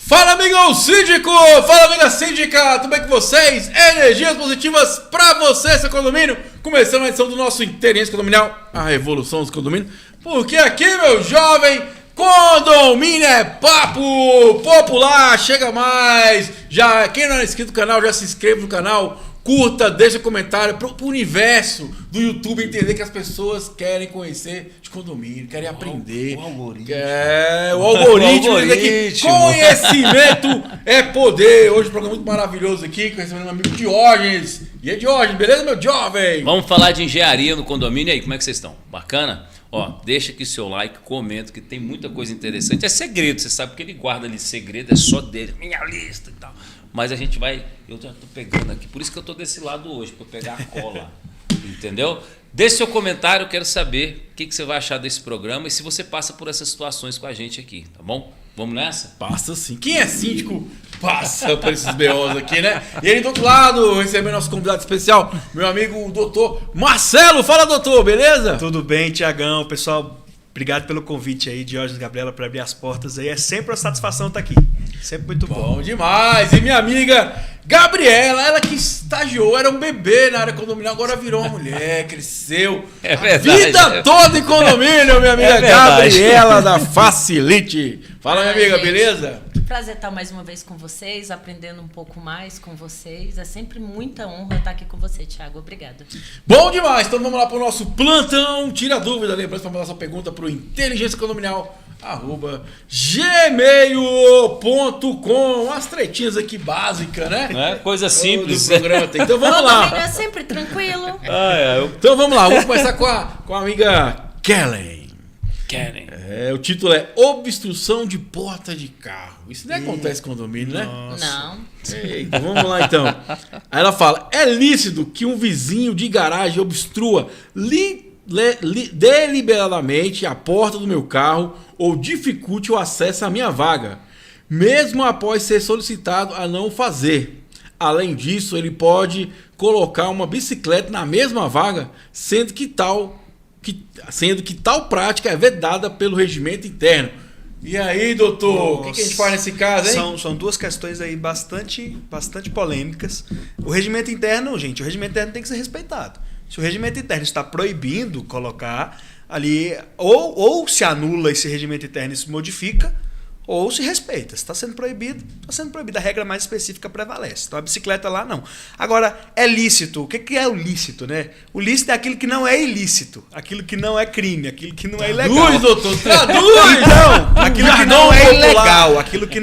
Fala, amigo síndico! Fala, amiga síndica! Tudo bem com vocês? Energias positivas pra você, seu condomínio! Começando a edição do nosso Inteligência Condominial, a revolução dos condomínios. Porque aqui, meu jovem, condomínio é papo popular! Chega mais! Já, quem não é inscrito no canal, já se inscreva no canal. Curta, deixa comentário pro universo do YouTube entender que as pessoas querem conhecer de condomínio, querem aprender. O algoritmo. O algoritmo. Aqui, conhecimento é poder. Hoje um programa muito maravilhoso aqui, conhecendo meu amigo Diógenes. E aí, Diógenes, beleza, meu jovem? Vamos falar de engenharia no condomínio. E aí, como é que vocês estão? Bacana? Ó, deixa aqui seu like, comenta, que tem muita coisa interessante. É segredo, você sabe que ele guarda ali segredo, é só dele, minha lista e tal. Mas a gente vai, eu já tô pegando aqui, por isso que eu tô desse lado hoje, para pegar a cola, entendeu? Deixe seu comentário, eu quero saber o que você vai achar desse programa e se você passa por essas situações com a gente aqui, tá bom? Vamos nessa? Passa sim. Quem é síndico passa por esses BOs aqui, né? E aí do outro lado, recebendo nosso convidado especial, meu amigo doutor Marcelo. Fala, doutor, beleza? Tudo bem, Tiagão, pessoal. Obrigado pelo convite aí, Diógenes, Gabriela, para abrir as portas aí. É sempre uma satisfação estar aqui. Sempre muito bom. Bom demais. E minha amiga Gabriela, ela que estagiou, era um bebê na área condominial, agora virou uma mulher, cresceu. É verdade. A vida toda em condomínio, minha amiga Gabriela da Facilite. Fala, minha amiga, gente, beleza? Prazer estar mais uma vez com vocês, aprendendo um pouco mais com vocês. É sempre muita honra estar aqui com você, Thiago. Obrigada. Bom demais. Então vamos lá para o nosso plantão. Tira dúvida, lembrando para mandar sua pergunta para o inteligenciacondominial@gmail.com. Umas tretinhas aqui básicas, né? É coisa simples. Do programa tem. Então vamos lá. É sempre tranquilo. Então vamos lá. Vamos começar com a amiga Kellen. O título é Obstrução de Porta de Carro. Isso nem acontece em condomínio, né? Não. Eita, vamos lá então. Aí ela fala: é lícito que um vizinho de garagem obstrua deliberadamente a porta do meu carro ou dificulte o acesso à minha vaga, mesmo após ser solicitado a não fazer. Além disso, ele pode colocar uma bicicleta na mesma vaga, sendo que tal prática é vedada pelo regimento interno. E aí, doutor, o que a gente faz nesse caso, hein? São duas questões aí bastante polêmicas. O regimento interno, gente, o regimento interno tem que ser respeitado. Se o regimento interno está proibindo colocar ali, ou se anula esse regimento interno e se modifica, ou se respeita. Se está sendo proibido, está sendo proibido. A regra mais específica prevalece. Então a bicicleta lá não. Agora, é lícito. O que é o lícito, né? O lícito é aquilo que não é ilícito, aquilo que não é crime, aquilo que não é ilegal. Traduz, doutor, traduz! Então, aquilo que não é ilegal, aquilo que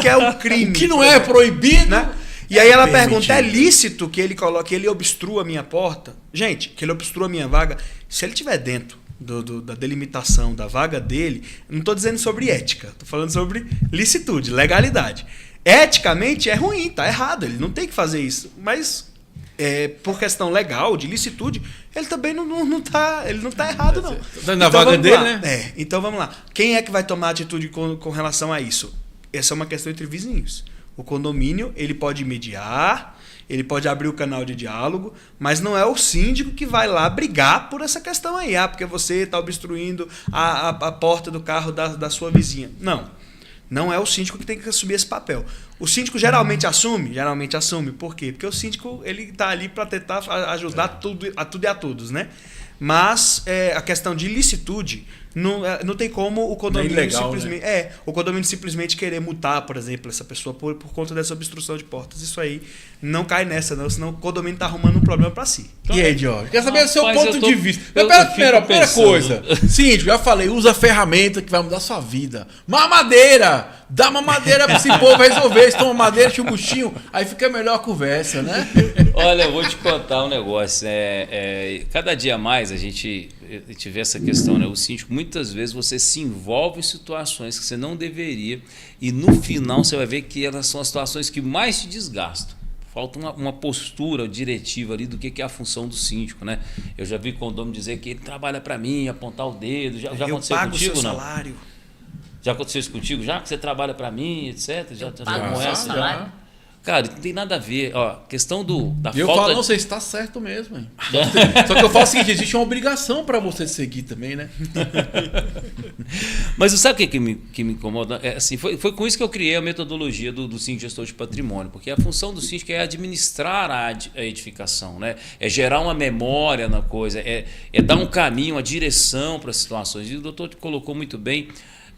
é o crime. O que não é proibido, né? E aí ela pergunta: é lícito que ele coloque, ele obstrua a minha porta? Gente, que ele obstrua a minha vaga, se ele estiver dentro da delimitação da vaga dele, não estou dizendo sobre ética, estou falando sobre licitude, legalidade. Eticamente é ruim, tá errado, ele não tem que fazer isso, mas por questão legal, de licitude, ele também não tá errado, não. Tá na vaga dele, né? Então vamos lá. Quem é que vai tomar atitude com relação a isso? Essa é uma questão entre vizinhos. O condomínio, ele pode mediar, ele pode abrir o canal de diálogo, mas não é o síndico que vai lá brigar por essa questão aí. Porque você está obstruindo a porta do carro da sua vizinha. Não é o síndico que tem que assumir esse papel. O síndico geralmente assume. Por quê? Porque o síndico ele está ali para tentar ajudar a tudo e a todos, né? Mas a questão de licitude não tem como o condomínio ilegal, simplesmente o condomínio simplesmente querer multar, por exemplo, essa pessoa por conta dessa obstrução de portas. Isso aí não cai nessa, não, senão o condomínio está arrumando um problema para si. E aí, Jorge? Quer saber o seu ponto de vista? Primeira coisa. Síndico, já falei, usa a ferramenta que vai mudar a sua vida. Mamadeira! Dá uma madeira para esse povo resolver. Se toma madeira, tinha um buchinho, aí fica melhor a conversa, né? Olha, eu vou te contar um negócio. Cada dia mais a gente vê essa questão, né? O síndico, muitas vezes você se envolve em situações que você não deveria e no final você vai ver que elas são as situações que mais te desgastam. Falta uma postura diretiva ali do que é a função do síndico, né? Eu já vi condomínio dizer que ele trabalha para mim, apontar o dedo. Já aconteceu pago contigo, o seu não? salário. Já aconteceu isso contigo? Já que você trabalha para mim, etc? Já Pago o seu salário. Cara, não tem nada a ver. Ó, questão da E eu falta... falo, não, você está certo mesmo, hein? Só que eu falo o seguinte, existe uma obrigação para você seguir também, né? Mas sabe o que me incomoda? Assim, foi com isso que eu criei a metodologia do síndico gestor de patrimônio, porque a função do síndico é administrar a edificação, né? É gerar uma memória na coisa, é dar um caminho, uma direção para as situações. E o doutor colocou muito bem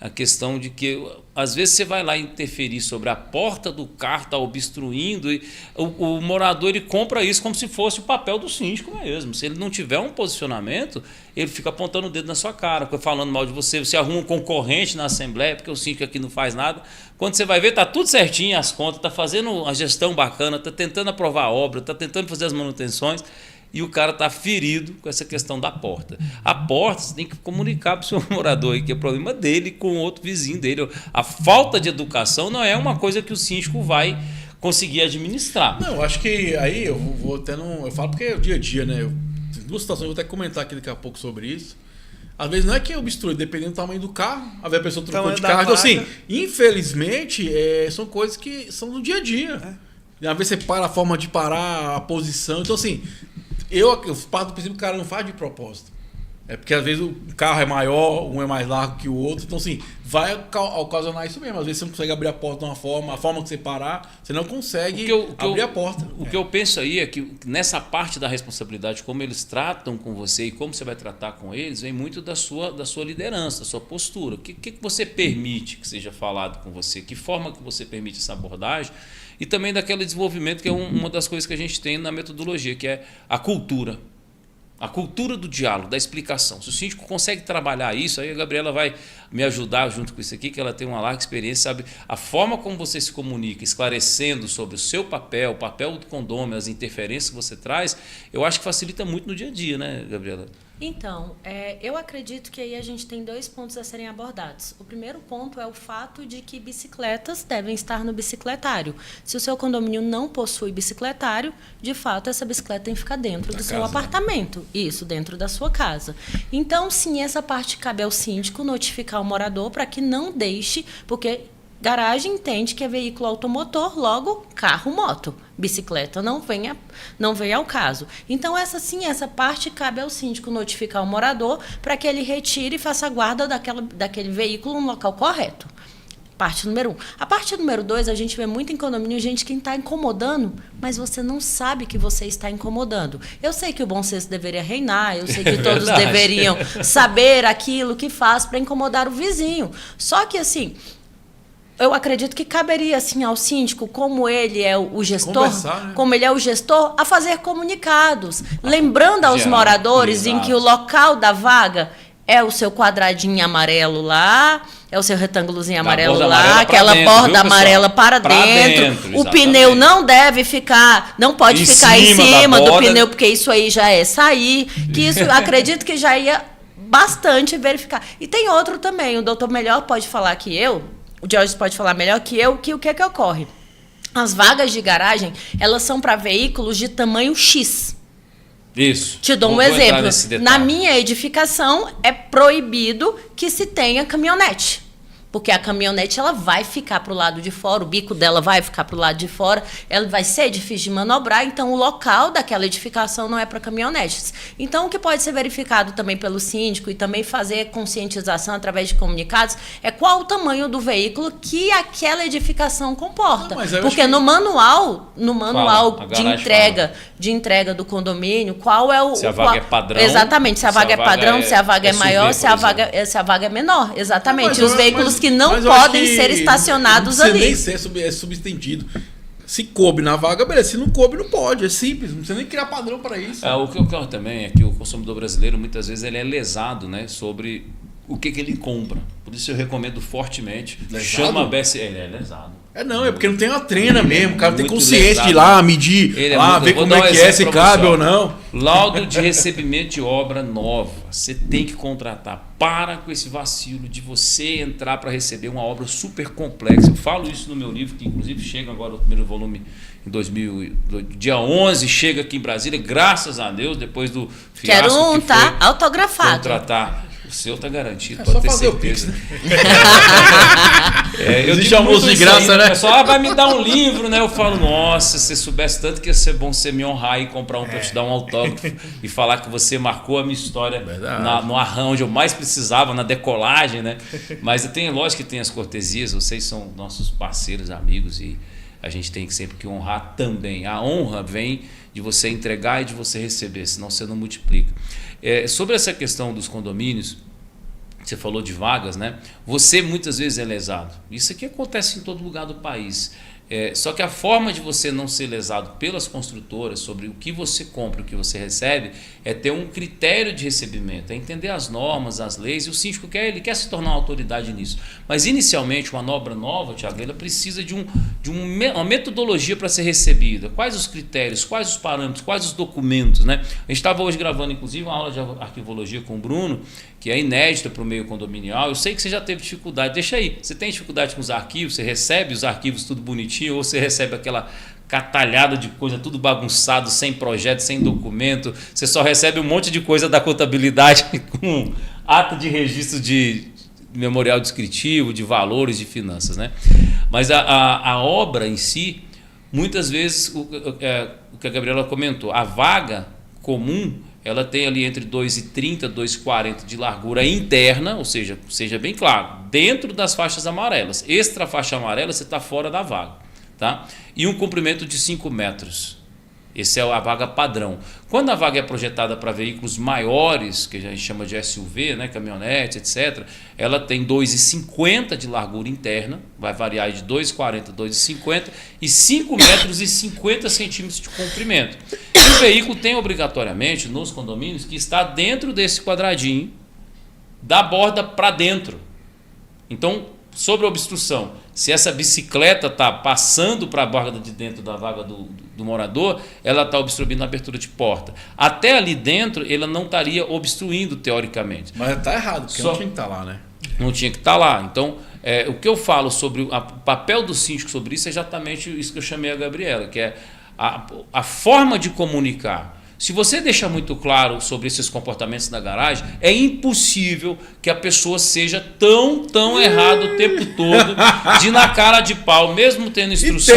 a questão de que às vezes você vai lá interferir sobre a porta do carro, está obstruindo, e o morador ele compra isso como se fosse o papel do síndico mesmo. Se ele não tiver um posicionamento, ele fica apontando o dedo na sua cara, falando mal de você, você arruma um concorrente na Assembleia, porque o síndico aqui não faz nada. Quando você vai ver, está tudo certinho, as contas, está fazendo a gestão bacana, está tentando aprovar a obra, está tentando fazer as manutenções, e o cara está ferido com essa questão da porta. A porta você tem que comunicar para o seu morador aí, que é problema dele com outro vizinho dele. A falta de educação não é uma coisa que o síndico vai conseguir administrar. Não, acho que aí eu vou até eu falo porque é o dia a dia, né? Duas situações, eu vou até comentar aqui daqui a pouco sobre isso. Às vezes não é que eu obstrui, dependendo do tamanho do carro, às vezes a pessoa trocou de carro. Então, assim, infelizmente, são coisas que são do dia a dia. Às vezes você para a forma de parar, a posição. Então, assim, eu parto do princípio que o cara não faz de propósito. É porque às vezes o carro é maior, um é mais largo que o outro. Então, assim, vai ocasionar isso mesmo. Às vezes você não consegue abrir a porta de uma forma, a forma que você parar, você não consegue abrir a porta. O que eu penso aí é que nessa parte da responsabilidade, como eles tratam com você e como você vai tratar com eles, vem muito da sua liderança, da sua postura. O que você permite que seja falado com você? Que forma que você permite essa abordagem? E também daquele desenvolvimento que é uma das coisas que a gente tem na metodologia, que é a cultura. A cultura do diálogo, da explicação. Se o síndico consegue trabalhar isso, aí a Gabriela vai me ajudar junto com isso aqui, que ela tem uma larga experiência, sabe? A forma como você se comunica, esclarecendo sobre o seu papel, o papel do condômino, as interferências que você traz, eu acho que facilita muito no dia a dia, né, Gabriela? Então, eu acredito que aí a gente tem 2 pontos a serem abordados. O primeiro ponto é o fato de que bicicletas devem estar no bicicletário. Se o seu condomínio não possui bicicletário, de fato, essa bicicleta tem que ficar dentro do seu apartamento. Isso, dentro da sua casa. Então, sim, essa parte cabe ao síndico notificar o morador para que não deixe, porque garagem entende que é veículo automotor, logo carro, moto. Bicicleta não vem ao caso. Então, essa parte cabe ao síndico notificar o morador para que ele retire e faça a guarda daquele veículo no local correto. Parte número 1. A parte número 2, a gente vê muito em condomínio gente que está incomodando, mas você não sabe que você está incomodando. Eu sei que o bom senso deveria reinar, eu sei que todos deveriam saber aquilo que faz para incomodar o vizinho. Só que, assim, eu acredito que caberia assim ao síndico, como ele é o gestor, né? Como ele é o gestor, a fazer comunicados, lembrando aos moradores em que o local da vaga é o seu quadradinho amarelo lá, é o seu retângulozinho amarelo lá, aquela borda amarela para dentro. O pneu não deve ficar, não pode ficar em cima do pneu, porque isso aí já é sair. Que isso, acredito que já ia bastante verificar. E tem outro também, o doutor melhor pode falar que eu, o Jorge pode falar melhor que eu, que o que ocorre? As vagas de garagem, elas são para veículos de tamanho X. Isso. Te dou um exemplo. Na minha edificação, é proibido que se tenha caminhonete. Porque a caminhonete ela vai ficar para o lado de fora, o bico dela vai ficar para o lado de fora, ela vai ser difícil de manobrar, então o local daquela edificação não é para caminhonetes. Então, o que pode ser verificado também pelo síndico e também fazer conscientização através de comunicados é qual o tamanho do veículo que aquela edificação comporta. Porque no manual de entrega do condomínio, qual é o... Se a vaga é padrão. Exatamente, se a vaga é padrão, se a vaga é maior, se a vaga é menor. Exatamente. Os veículos que não podem ser estacionados ali. Não precisa nem ser subentendido. Se coube na vaga, beleza. Se não coube, não pode. É simples. Não precisa nem criar padrão para isso. O que ocorre também é que o consumidor brasileiro, muitas vezes, ele é lesado, né, sobre o que ele compra. Por isso eu recomendo fortemente. Lesado? Chama a BSE. Ele é lesado. É porque não tem uma trena mesmo. O cara tem consciência de ir lá, medir, ver como é que se cabe ou não. Laudo de recebimento de obra nova. Você tem que contratar. Para com esse vacilo de você entrar para receber uma obra super complexa. Eu falo isso no meu livro, que inclusive chega agora o primeiro volume em 2000, dia 11, chega aqui em Brasília, graças a Deus, depois do fiasco. Quero um, tá? Autografado. Contratar. O seu tá garantido, É pode só ter fazer certeza. o Pix, né? Eu Existe digo almoço muito de isso graça, aí, né? O pessoal vai me dar um livro, né? Eu falo, nossa, se soubesse tanto que ia ser bom você me honrar e comprar um para te dar um autógrafo e falar que você marcou a minha história no arranjo onde eu mais precisava, na decolagem, né? Mas lógico que tem as cortesias, vocês são nossos parceiros, amigos, e a gente tem sempre que honrar também. A honra vem de você entregar e de você receber, senão você não multiplica. Sobre essa questão dos condomínios, você falou de vagas, né? Você muitas vezes é lesado. Isso aqui acontece em todo lugar do país. Só que a forma de você não ser lesado pelas construtoras sobre o que você compra e o que você recebe é ter um critério de recebimento, é entender as normas, as leis, e o síndico ele quer se tornar uma autoridade nisso. Mas inicialmente uma obra nova, Thiago, ela precisa de uma metodologia para ser recebida. Quais os critérios, quais os parâmetros, quais os documentos, né? A gente estava hoje gravando inclusive uma aula de arquivologia com o Bruno, que é inédita para o meio condominial. Eu sei que você já teve dificuldade, deixa aí, você tem dificuldade com os arquivos, você recebe os arquivos tudo bonitinho, ou você recebe aquela catalhada de coisa, tudo bagunçado, sem projeto, sem documento, você só recebe um monte de coisa da contabilidade com ata de registro de memorial descritivo, de valores, de finanças, né? Mas a obra em si, muitas vezes, o que a Gabriela comentou, a vaga comum, ela tem ali entre 2,30 e 2,40 de largura interna, ou seja bem claro, dentro das faixas amarelas. Extra faixa amarela, você está fora da vaga. Tá? E um comprimento de 5 metros. Essa é a vaga padrão. Quando a vaga é projetada para veículos maiores, que a gente chama de SUV, né, caminhonete, etc., ela tem 2,50 de largura interna, vai variar de 2,40 a 2,50 e 5 metros e 50 centímetros de comprimento. E o veículo tem obrigatoriamente, nos condomínios, que está dentro desse quadradinho, da borda para dentro. Então, sobre a obstrução, se essa bicicleta está passando para a borda de dentro da vaga do morador, ela está obstruindo a abertura de porta. Até ali dentro, ela não estaria obstruindo, teoricamente. Mas está errado, porque não tinha que estar lá, né? Não tinha que estar lá. Então, o que eu falo sobre o papel do síndico sobre isso é exatamente isso que eu chamei a Gabriela, que é a forma de comunicar. Se você deixa muito claro sobre esses comportamentos na garagem, é impossível que a pessoa seja tão errada o tempo todo, de na cara de pau, mesmo tendo instrução,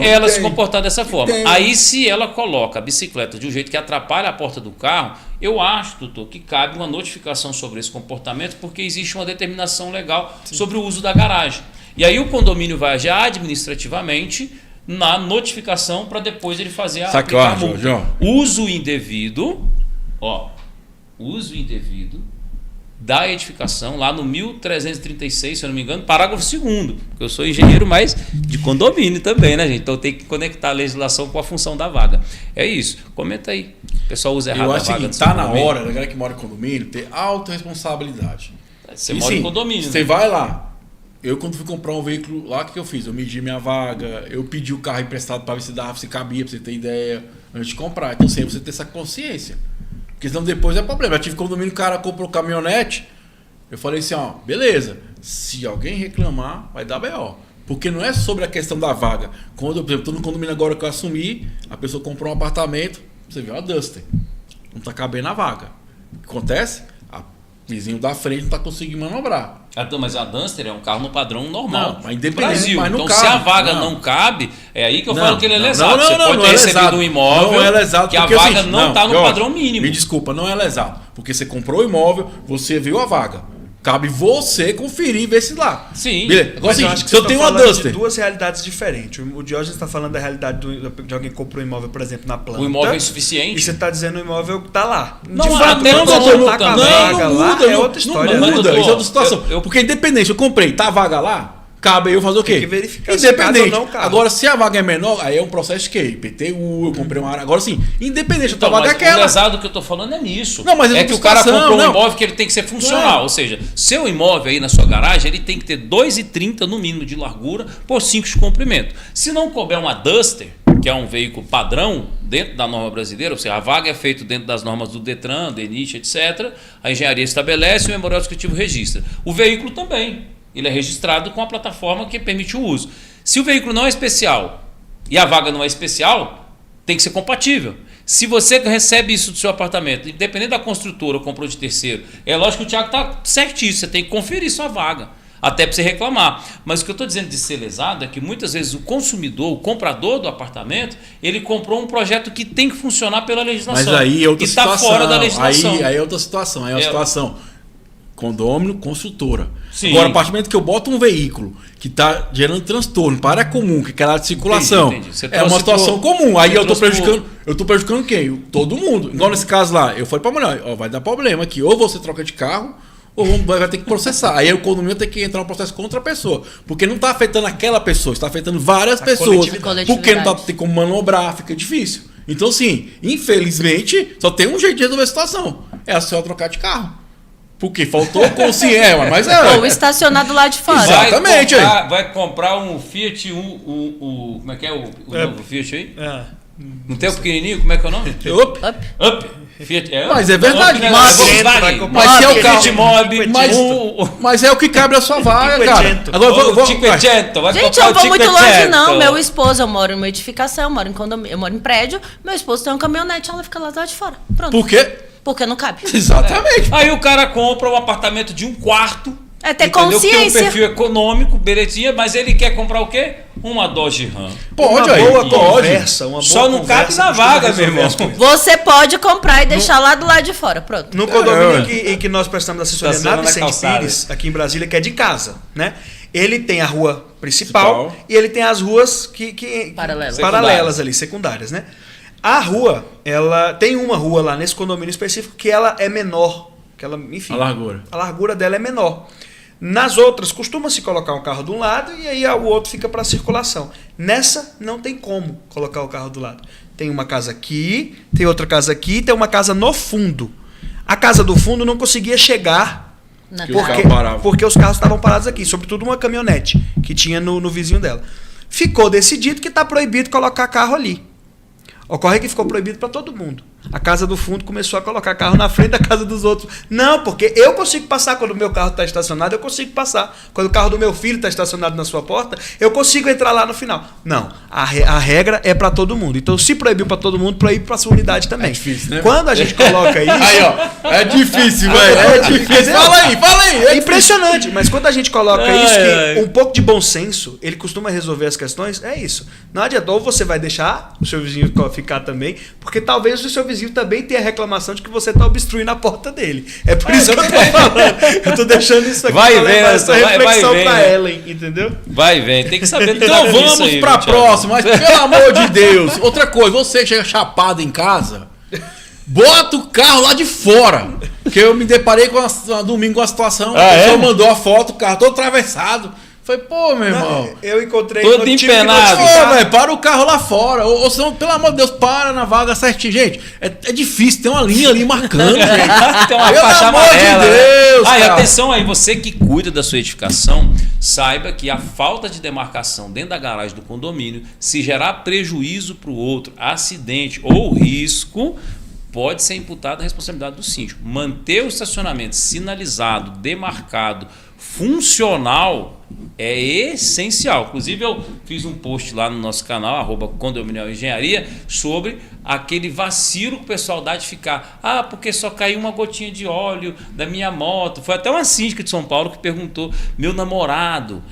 ela se comportar dessa forma. Aí, se ela coloca a bicicleta de um jeito que atrapalha a porta do carro, eu acho, doutor, que cabe uma notificação sobre esse comportamento, porque existe uma determinação legal sobre o uso da garagem. E aí o condomínio vai agir administrativamente na notificação para depois ele fazer a multa. Uso indevido da edificação, lá no 1336, se eu não me engano, parágrafo 2º, porque eu sou engenheiro, mas de condomínio também, né, gente? Então tem que conectar a legislação com a função da vaga. É isso. Comenta aí. O pessoal usa errado a vaga. Eu acho que está na hora da galera que mora em condomínio ter autorresponsabilidade. Você mora em condomínio. Você vai lá. Eu, quando fui comprar um veículo lá, o que eu fiz? Eu medi minha vaga, eu pedi o carro emprestado para ver se cabia, para você ter ideia, antes de comprar. Então, sem você ter essa consciência. Porque senão depois é problema. Eu tive condomínio, o cara comprou caminhonete, eu falei assim, beleza, se alguém reclamar, vai dar B.O. Porque não é sobre a questão da vaga. Quando, por exemplo, estou no condomínio agora que eu assumi, a pessoa comprou um apartamento, você viu a Duster, não está cabendo na vaga. O que acontece? O vizinho da frente não está conseguindo manobrar. Mas a Duster é um carro no padrão normal. Não, mas independente, Brasil. mas não então, cabe. se a vaga não cabe, é aí que eu falo que ele é lesado. Você pode ter é recebido lesado. um imóvel não é lesado, que a porque, vaga assim, não está no padrão mínimo. Me desculpa, não é lesado. Porque você comprou o imóvel, você viu a vaga. Cabe você conferir e ver se lá. Sim. Beleza. Agora, Mas eu acho que se eu tenho uma Duster. de duas realidades diferentes. O Diógenes está falando da realidade de alguém que comprou um imóvel, por exemplo, na planta. O imóvel é insuficiente. E você está dizendo o imóvel que está lá. Não, de fato, até quando não, você doutor, tá com a também. vaga lá, é outra história. Não né? muda, doutor, isso é outra situação. Porque independente, eu comprei, tá a vaga lá, cabe aí eu fazer o quê? Tem que verificar se cabe ou não cabe. Agora, se a vaga é menor, aí é um processo de quê? IPTU, eu comprei uma área. Agora sim, independente, Então, a vaga é mas aquela. o lesado que eu tô falando é nisso. Não, mas é que o cara situação, comprou um não. imóvel que ele tem que ser funcional. Ou seja, seu imóvel aí na sua garagem, ele tem que ter 2,30 no mínimo de largura por 5 de comprimento. Se não couber uma Duster, que é um veículo padrão dentro da norma brasileira, ou seja, a vaga é feita dentro das normas do Detran, DENIT, etc. A engenharia estabelece e o memorial descritivo registra. O veículo também. Ele é registrado com a plataforma que permite o uso. Se o veículo não é especial e a vaga não é especial, tem que ser compatível. Se você recebe isso do seu apartamento, independente da construtora ou comprou de terceiro, é lógico que o Thiago está certíssimo, você tem que conferir sua vaga. Até para você reclamar. Mas o que eu estou dizendo de ser lesado é que muitas vezes o consumidor, o comprador do apartamento, ele comprou um projeto que tem que funcionar pela legislação. Mas aí é outra e está situação. fora da legislação. Aí é outra situação. Aí é uma situação condômino, construtora. Sim. Agora, a partir do momento que eu boto um veículo que está gerando transtorno para área comum, que é aquela de circulação, Entendi. Você é uma trouxe situação pro- comum. Aí você eu estou trouxe prejudicando. Eu estou prejudicando quem? Todo mundo. Igual nesse caso lá, eu falei para a mulher, ó, vai dar problema aqui. Ou você troca de carro, ou vai ter que processar. Aí o condomínio tem que entrar no processo contra a pessoa. Porque não está afetando aquela pessoa, está afetando várias pessoas. coletividade. Porque não tem como manobrar, fica difícil. Então, assim, infelizmente, só tem um jeito de resolver a situação. É a senhora trocar de carro. Porque faltou consciência, mas é. Ou estacionar do lado de fora. Exato. Exatamente, Vai comprar um Fiat, como é que é o novo Fiat aí? Não tem o pequenininho? Como é que é o nome? Opa. Up. Fiat, Mas é verdade, Up, mas- Volkswagen. mas se é o carro- Fiat Mobi, Mas é o que cabe na sua vaga, cara. 500. Agora o Cinquecento, vai Gente, comprar eu o vou muito longe, Cinquecento. não. Meu esposo, eu moro em uma edificação, eu moro em condomínio, eu moro em prédio. Meu esposo tem um caminhonete, ela fica lá do lado de fora. Pronto. Por quê? Porque não cabe. Exatamente. Aí o cara compra um apartamento de um quarto. É ter entendeu? Que tem um consciência. perfil econômico, belezinha, mas ele quer comprar o quê? Uma Dodge Ram. Pode uma aí. boa Pode. conversa, uma boa Só não cabe conversa na costuma vaga, resolver meu irmão. as coisas. Você pode comprar e deixar lá do lado de fora. Pronto. No condomínio em que nós prestamos assessoria Estaciona na na Vicente calçada. Pires, aqui em Brasília, que é de casa, né? Ele tem a rua principal Principal. e ele tem as ruas Paralelas. paralelas ali, secundárias, né? A rua, ela tem uma rua lá nesse condomínio específico que ela é menor, que ela, enfim, A largura. a largura dela é menor. Nas outras, costuma-se colocar um carro de um lado e aí o outro fica para circulação. Nessa, não tem como colocar o carro do lado. Tem uma casa aqui, tem outra casa aqui, tem uma casa no fundo. A casa do fundo não conseguia chegar Na Que o casa. carro parava. porque os carros estavam parados aqui, sobretudo uma caminhonete que tinha no vizinho dela. Ficou decidido que está proibido colocar carro ali. Ocorre que ficou proibido para todo mundo. A casa do fundo começou a colocar carro na frente da casa dos outros. Não, porque eu consigo passar quando o meu carro está estacionado, eu consigo passar. Quando o carro do meu filho está estacionado na sua porta, eu consigo entrar lá no final. Não, a regra é para todo mundo. Então, se proibiu para todo mundo, proíbe para a sua unidade também. É difícil, né? Quando a gente coloca isso... Aí, ó. É difícil, velho. É difícil. Entendeu? Fala aí. É impressionante, mas quando a gente coloca Ai, isso, que ai. um pouco de bom senso, ele costuma resolver as questões, é isso. Não adianta, ou você vai deixar o seu vizinho ficar também, porque talvez o seu vizinho também tenha reclamação de que você está obstruindo a porta dele. É por isso que eu tô falando. Eu tô deixando isso aqui Vai pra levar vendo, essa vai reflexão vendo. pra Ellen, entendeu? Vai, velho. Tem que saber lidar Então com vamos isso aí, pra meu Thiago. próxima. Mas pelo amor de Deus. Outra coisa, você chega chapado em casa, bota o carro lá de fora. Porque eu me deparei com domingo com a situação. A pessoa mandou a foto, o carro todo atravessado. Falei, pô, meu irmão. Eu encontrei... Todo eu tive que empenado. notificar. Pô, velho, para o carro lá fora. Ou senão, pelo amor de Deus, para na vaga certinho. Gente, é difícil, tem uma linha ali marcando, gente. Tem uma Pelo faixa amor de amarela, né? Deus, Ah, e cara. atenção aí, você que cuida da sua edificação, saiba que a falta de demarcação dentro da garagem do condomínio, se gerar prejuízo para o outro, acidente ou risco, pode ser imputada a responsabilidade do síndico. Manter o estacionamento sinalizado, demarcado, funcional é essencial. Inclusive eu fiz um post lá no nosso canal, @condominial engenharia, sobre aquele vacilo que o pessoal dá de ficar, porque só caiu uma gotinha de óleo da minha moto. Foi até uma síndica de São Paulo que perguntou, meu namorado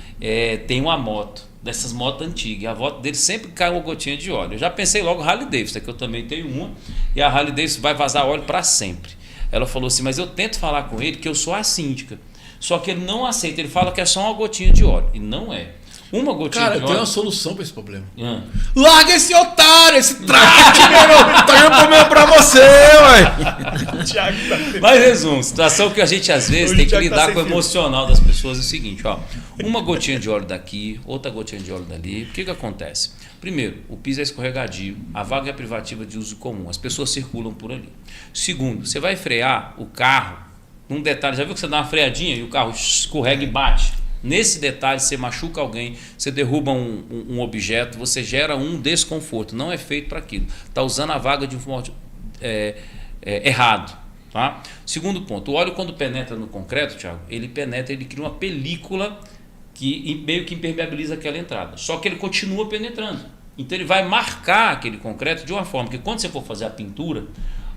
tem uma moto, dessas motos antigas, e a moto dele sempre cai uma gotinha de óleo. Eu já pensei logo Harley Davidson, que eu também tenho uma, e a Harley Davidson vai vazar óleo para sempre. Ela falou assim, mas eu tento falar com ele que eu sou a síndica. Só que ele não aceita, ele fala que é só uma gotinha de óleo. E não é. Uma gotinha Cara, de eu óleo. tenho uma solução pra esse problema. Ah. Larga esse otário, esse traste, meu irmão. Tá dando problema pra você, ué. Thiago tá feliz. Mas resumo, situação que a gente às vezes Hoje tem que já tá lidar sem com o fio. emocional das pessoas é o seguinte, ó. Uma gotinha de óleo daqui, outra gotinha de óleo dali. O que acontece? Primeiro, o piso é escorregadio, a vaga é privativa de uso comum, as pessoas circulam por ali. Segundo, você vai frear o carro, um detalhe, já viu que você dá uma freadinha e o carro escorrega e bate? Nesse detalhe, você machuca alguém, você derruba um objeto, você gera um desconforto. Não é feito para aquilo. Está usando a vaga de um modo errado. Tá? Segundo ponto, o óleo quando penetra no concreto, Thiago, ele penetra, ele cria uma película que meio que impermeabiliza aquela entrada. Só que ele continua penetrando. Então ele vai marcar aquele concreto de uma forma que quando você for fazer a pintura,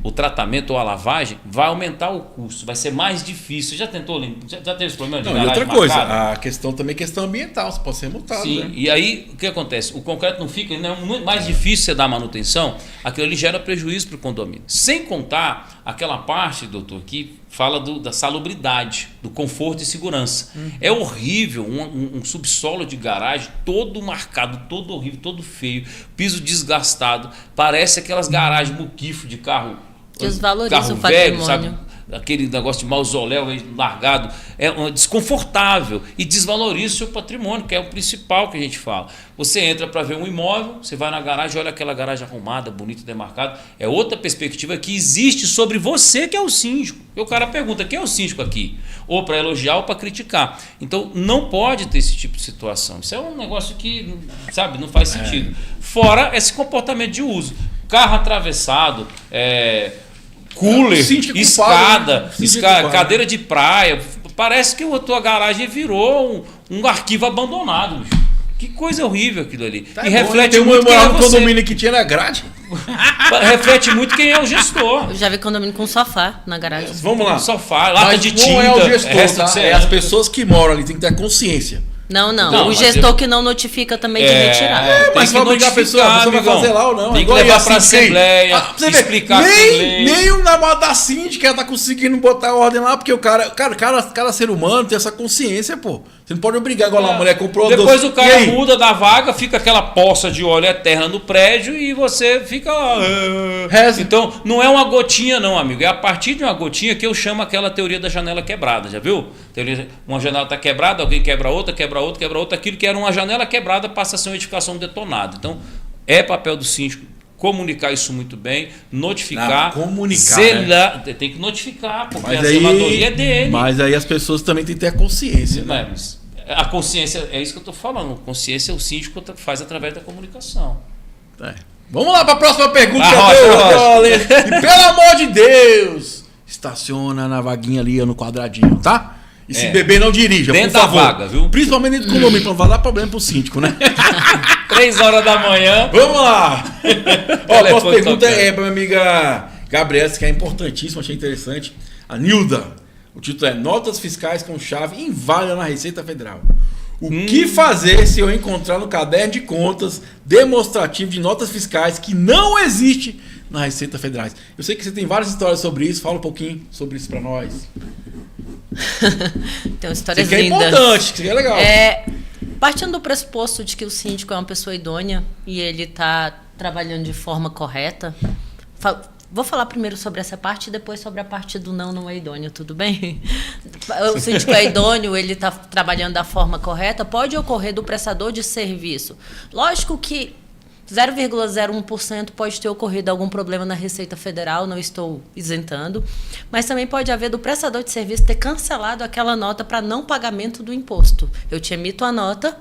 o tratamento ou a lavagem, vai aumentar o custo, vai ser mais difícil. Já tentou, já teve esse problema de Não, e garagem outra coisa, marcada? a questão também é questão ambiental, você pode ser multado. Sim, né? e aí o que acontece? O concreto não fica, é muito mais difícil você dar manutenção, aquilo ali gera prejuízo para o condomínio. Sem contar aquela parte, doutor, que fala da salubridade, do conforto e segurança. É horrível um subsolo de garagem todo marcado, todo horrível, todo feio, piso desgastado, parece aquelas garagens muquifo de carro. Desvaloriza Carro o velho, patrimônio. sabe? Aquele negócio de mausoléu largado, é desconfortável e desvaloriza o seu patrimônio, que é o principal que a gente fala. Você entra para ver um imóvel, você vai na garagem, olha aquela garagem arrumada, bonita, demarcada, é outra perspectiva que existe sobre você, que é o síndico. E o cara pergunta, quem é o síndico aqui? Ou para elogiar ou para criticar. Então não pode ter esse tipo de situação. Isso é um negócio que, sabe, não faz sentido. Fora esse comportamento de uso. Carro atravessado, cooler, escada, cadeira de praia. Parece que a tua garagem virou um arquivo abandonado. Bicho. Que coisa horrível aquilo ali. Tá e bom, reflete tem muito quem é no você. condomínio que tinha na grade. Reflete muito quem é o gestor. Eu já vi condomínio com sofá na garagem. Vamos lá. Sofá, lata Mas de não tinta. é o gestor, resto tá? de É as pessoas que moram ali, tem que ter consciência. Não. Não, o mas gestor que não notifica também de retirar. Tem Mas que vai obrigar a pessoa vai notificar, fazer lá ou não. Tem que Igual levar assim, para a assembleia, pra você ver, explicar que tem lei. nem o namorado da síndica tá conseguindo botar ordem lá, porque o cada ser humano tem essa consciência, pô. Você não pode obrigar, igual lá a mulher comprou Depois doce. o cara muda da vaga, fica aquela poça de óleo eterna no prédio e você fica lá. Reza. Então, não é uma gotinha não, amigo. É a partir de uma gotinha que eu chamo aquela teoria da janela quebrada, já viu? Uma janela está quebrada, alguém quebra outra. Aquilo que era uma janela quebrada passa a ser uma edificação detonada. Então, é papel do síndico comunicar isso muito bem, notificar. Comunicar, né? Tem que notificar, porque Mas a zeladoria é dele. Mas aí as pessoas também têm que ter a consciência, né? Mas a consciência, é isso que eu estou falando. Consciência o síndico faz através da comunicação. É. Vamos lá para a próxima pergunta. Rocha. E pelo amor de Deus, estaciona na vaguinha ali no quadradinho, tá? E se beber, não dirija, dentro por favor. da vaga, viu? Principalmente dentro do condomínio, para não vai dar problema pro síndico, né? 3 horas da manhã. Vamos lá! Ó, a próxima pergunta tocando. é para minha amiga Gabriela, que é importantíssima, achei interessante. A Nilda. O título é Notas Fiscais com Chave Inválida na Receita Federal. O que fazer se eu encontrar no caderno de contas demonstrativo de notas fiscais que não existe na Receita Federal? Eu sei que você tem várias histórias sobre isso. Fala um pouquinho sobre isso para nós. Tem histórias Isso aqui é lindas. importante, isso aqui é legal. Partindo do pressuposto de que o síndico é uma pessoa idônea e ele está trabalhando de forma correta, vou falar primeiro sobre essa parte e depois sobre a parte do não é idôneo, tudo bem? O síndico é idôneo, ele está trabalhando da forma correta, pode ocorrer do prestador de serviço. Lógico que 0,01% pode ter ocorrido algum problema na Receita Federal, não estou isentando, mas também pode haver do prestador de serviço ter cancelado aquela nota para não pagamento do imposto. Eu te emito a nota,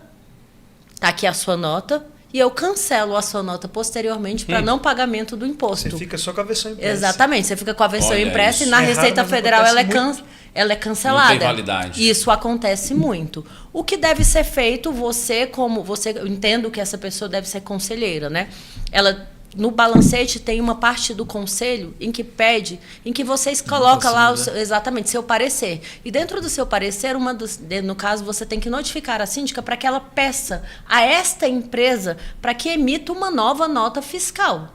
está aqui a sua nota, e eu cancelo a sua nota posteriormente para não pagamento do imposto. Você fica só com a versão impressa. Exatamente, você fica com a versão Olha impressa isso. e na É Receita raro, mas Federal ela acontece é cancelada. Não tem validade. Isso acontece muito. O que deve ser feito, eu entendo que essa pessoa deve ser conselheira, né? Ela no balancete tem uma parte do conselho em que vocês colocam lá exatamente seu parecer. E dentro do seu parecer, no caso, você tem que notificar a síndica para que ela peça a esta empresa para que emita uma nova nota fiscal.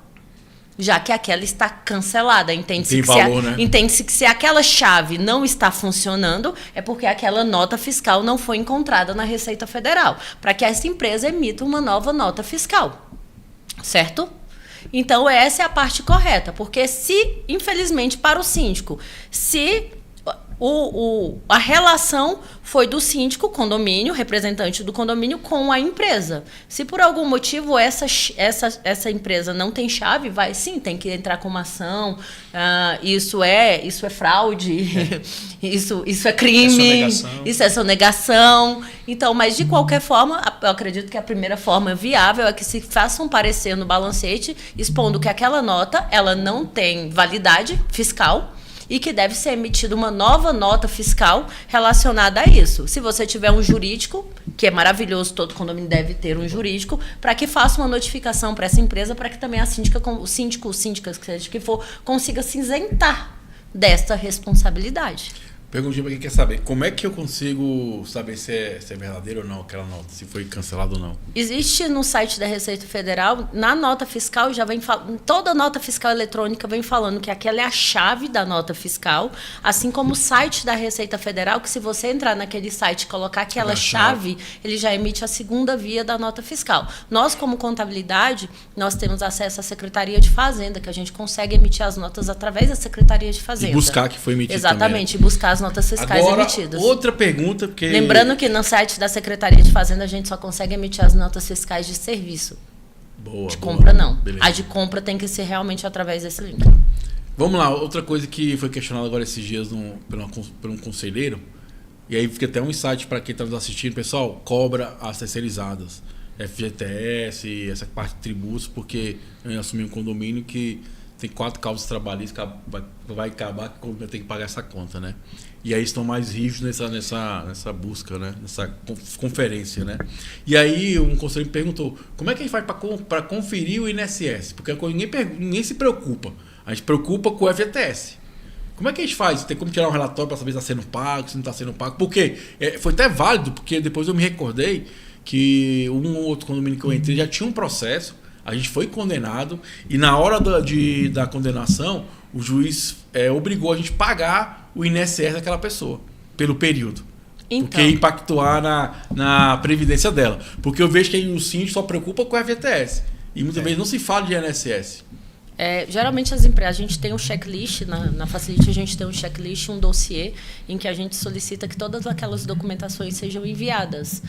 Já que aquela está cancelada. Entende-se que se aquela chave não está funcionando, é porque aquela nota fiscal não foi encontrada na Receita Federal, para que essa empresa emita uma nova nota fiscal. Certo? Então, essa é a parte correta, porque infelizmente, para o síndico, se a relação foi do síndico, condomínio, representante do condomínio, com a empresa. Se por algum motivo essa empresa não tem chave, tem que entrar com uma ação. Isso é fraude, isso é crime, isso é sonegação. Então, mas de qualquer forma, eu acredito que a primeira forma viável é que se faça um parecer no balancete expondo que aquela nota ela não tem validade fiscal e que deve ser emitida uma nova nota fiscal relacionada a isso. Se você tiver um jurídico, que é maravilhoso, todo condomínio deve ter um jurídico, para que faça uma notificação para essa empresa, para que também a síndica, o síndico, seja que for, consiga se isentar desta responsabilidade. Perguntinha para quem quer saber. Como é que eu consigo saber se é verdadeiro ou não aquela nota? Se foi cancelado ou não? Existe no site da Receita Federal, na nota fiscal, já vem falando, toda nota fiscal eletrônica vem falando que aquela é a chave da nota fiscal, assim como o site da Receita Federal, que se você entrar naquele site e colocar aquela chave, ele já emite a segunda via da nota fiscal. Nós, como contabilidade, nós temos acesso à Secretaria de Fazenda, que a gente consegue emitir as notas através da Secretaria de Fazenda. E buscar que foi emitido Exatamente, também. E buscar as notas fiscais Agora, emitidas. outra pergunta, porque... Lembrando que no site da Secretaria de Fazenda a gente só consegue emitir as notas fiscais de serviço. Boa, de boa. compra não. Beleza. A de compra tem que ser realmente através desse link. Vamos lá, outra coisa que foi questionada agora esses dias por um conselheiro, e aí fica até um insight para quem está nos assistindo, pessoal, cobra as terceirizadas, FGTS, essa parte de tributos, porque eu assumi um condomínio que tem 4 causas trabalhistas, vai acabar que vai ter que pagar essa conta, né? E aí estão mais rígidos nessa busca, né? Nessa conferência, né? E aí um conselheiro me perguntou, como é que a gente faz para conferir o INSS? Porque ninguém se preocupa. A gente preocupa com o FGTS. Como é que a gente faz? Tem como tirar um relatório para saber se está sendo pago, se não está sendo pago? Porque foi até válido, porque depois eu me recordei que um ou outro condomínio que eu entrei já tinha um processo, a gente foi condenado e na hora da condenação o juiz obrigou a gente a pagar o INSS daquela pessoa pelo período. Então. Porque impactuar na previdência dela. Porque eu vejo que o síndico só preocupa com o FGTS e muitas vezes não se fala de INSS. Geralmente as empresas, a gente tem um checklist, na Facility a gente tem um checklist, um dossiê, em que a gente solicita que todas aquelas documentações sejam enviadas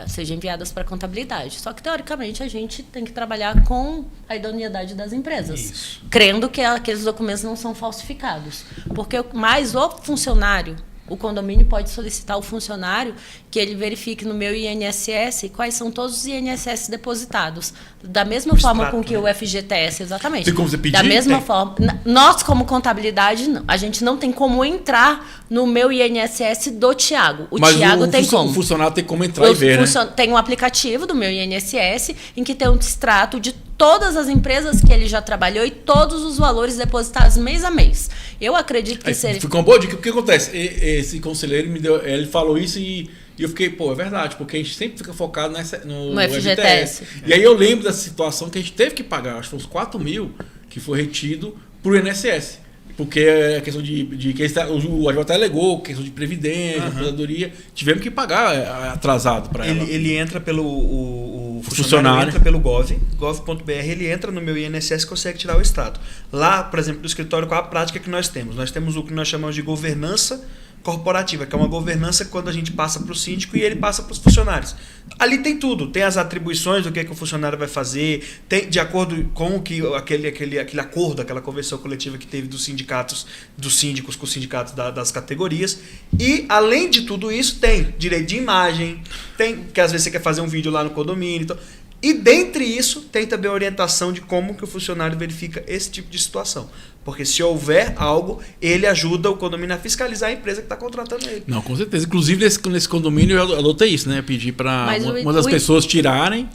sejam enviadas para a contabilidade. Só que, teoricamente, a gente tem que trabalhar com a idoneidade das empresas, Isso. crendo que aqueles documentos não são falsificados. Porque mais o funcionário, o condomínio pode solicitar ao funcionário que ele verifique no meu INSS quais são todos os INSS depositados. Da mesma forma com que o FGTS, exatamente. Tem como você pedir? Da mesma forma. Nós, como contabilidade, não. A gente não tem como entrar no meu INSS do Tiago. Mas Tiago tem como. O funcionário tem como entrar e ver, né? Tem um aplicativo do meu INSS em que tem um extrato de todas as empresas que ele já trabalhou e todos os valores depositados mês a mês. Eu acredito que seria... Ficou uma boa dica. O que acontece? Esse conselheiro ele falou isso e eu fiquei, é verdade, porque a gente sempre fica focado no FGTS. E aí eu lembro dessa situação que a gente teve que pagar, acho que foi uns 4 mil que foi retido pro INSS. Porque a questão de que o advogado alegou, questão de previdência, aposentadoria, tivemos que pagar atrasado para ela. Ele entra pelo... O funcionário entra pelo gov.br, ele entra no meu INSS e consegue tirar o extrato. Lá, por exemplo, do escritório, qual a prática que nós temos? Nós temos o que nós chamamos de governança corporativa, que é uma governança quando a gente passa para o síndico e ele passa para os funcionários. Ali tem tudo, tem as atribuições do que o funcionário vai fazer, tem de acordo com o que aquele acordo, aquela convenção coletiva que teve dos sindicatos, dos síndicos com os sindicatos das categorias. E além de tudo isso, tem direito de imagem, tem que às vezes você quer fazer um vídeo lá no condomínio, então, e dentre isso tem também a orientação de como que o funcionário verifica esse tipo de situação. Porque se houver algo, ele ajuda o condomínio a fiscalizar a empresa que está contratando ele. Não, com certeza. Inclusive, nesse condomínio eu adotei isso, né? Pedi para uma das pessoas tirarem.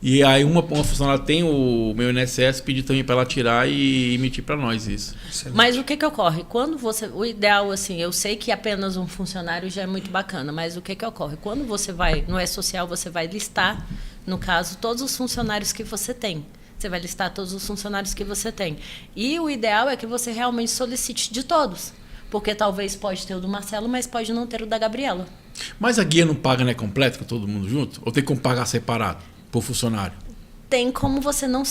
E aí uma funcionária tem o meu INSS, pedi também para ela tirar e emitir para nós isso. Excelente. Mas o que ocorre? Quando o ideal, assim, eu sei que apenas um funcionário já é muito bacana, mas o que ocorre? Quando você vai no E-Social, você vai listar, no caso, todos os funcionários que você tem. Você vai listar todos os funcionários que você tem. E o ideal é que você realmente solicite de todos. Porque talvez pode ter o do Marcelo, mas pode não ter o da Gabriela. Mas a guia não paga, né, completo, com todo mundo junto? Ou tem como pagar separado, por funcionário? Tem como você não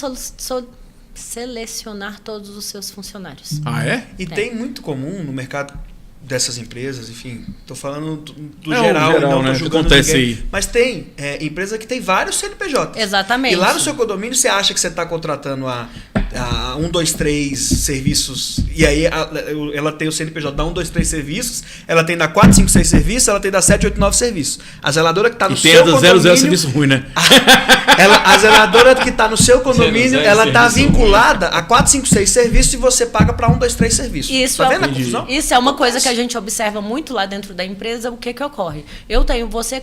selecionar todos os seus funcionários. Ah, é? E tem muito comum no mercado dessas empresas, enfim, estou falando do É, o geral, geral, não né, estou que julgando acontece ninguém. aí. Mas tem empresa que tem vários CNPJs. Exatamente. E lá no seu condomínio você acha que você está contratando a 1, 2, 3 serviços, e aí ela tem o CNPJ da 1, 2, 3 serviços, ela tem da 4, 5, 6 serviços, ela tem da 7, 8, 9 serviços. A zeladora que está no E tem seu a do condomínio... 00 serviço ruim, né? A zeladora que está no seu condomínio, 00 ela está serviço vinculada a 4, 5, 6 serviços e você paga para 1, 2, 3 serviços. Isso Tá é, vendo a confusão? isso é uma coisa que a gente observa muito lá dentro da empresa. O que ocorre? Eu tenho, você,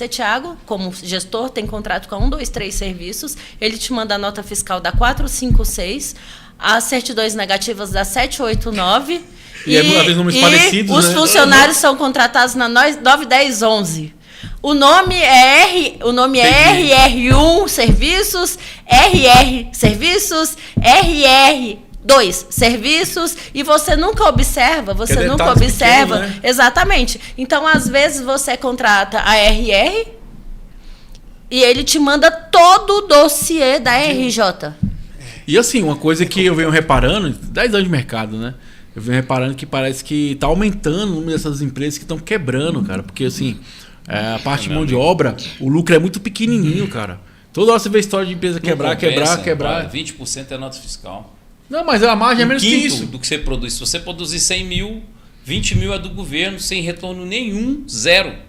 Thiago, como gestor, tem contrato com 1, 2, 3 serviços. Ele te manda a nota fiscal da 4, 5, 6, as certidões negativas da 7, 8, 9. E às vezes nomes parecidos, os né? funcionários são contratados na 9, 10, 11. O nome é RR1 Serviços, RR Serviços, RR2 Serviços, e você nunca observa, detalhes pequenos, né? Exatamente. Então, às vezes, você contrata a RR e ele te manda todo o dossiê da RJ. E assim, uma coisa que eu venho reparando, 10 anos de mercado, né? Eu venho reparando que parece que tá aumentando o número dessas empresas que estão quebrando, cara. Porque assim, a parte de mão de obra, o lucro é muito pequenininho, cara. Toda hora você vê história de empresa quebrar. 20% é nota fiscal. Não, mas a margem é menos que Quinto isso. do que você produz. Se você produzir 100 mil, 20 mil é do governo, sem retorno nenhum, zero.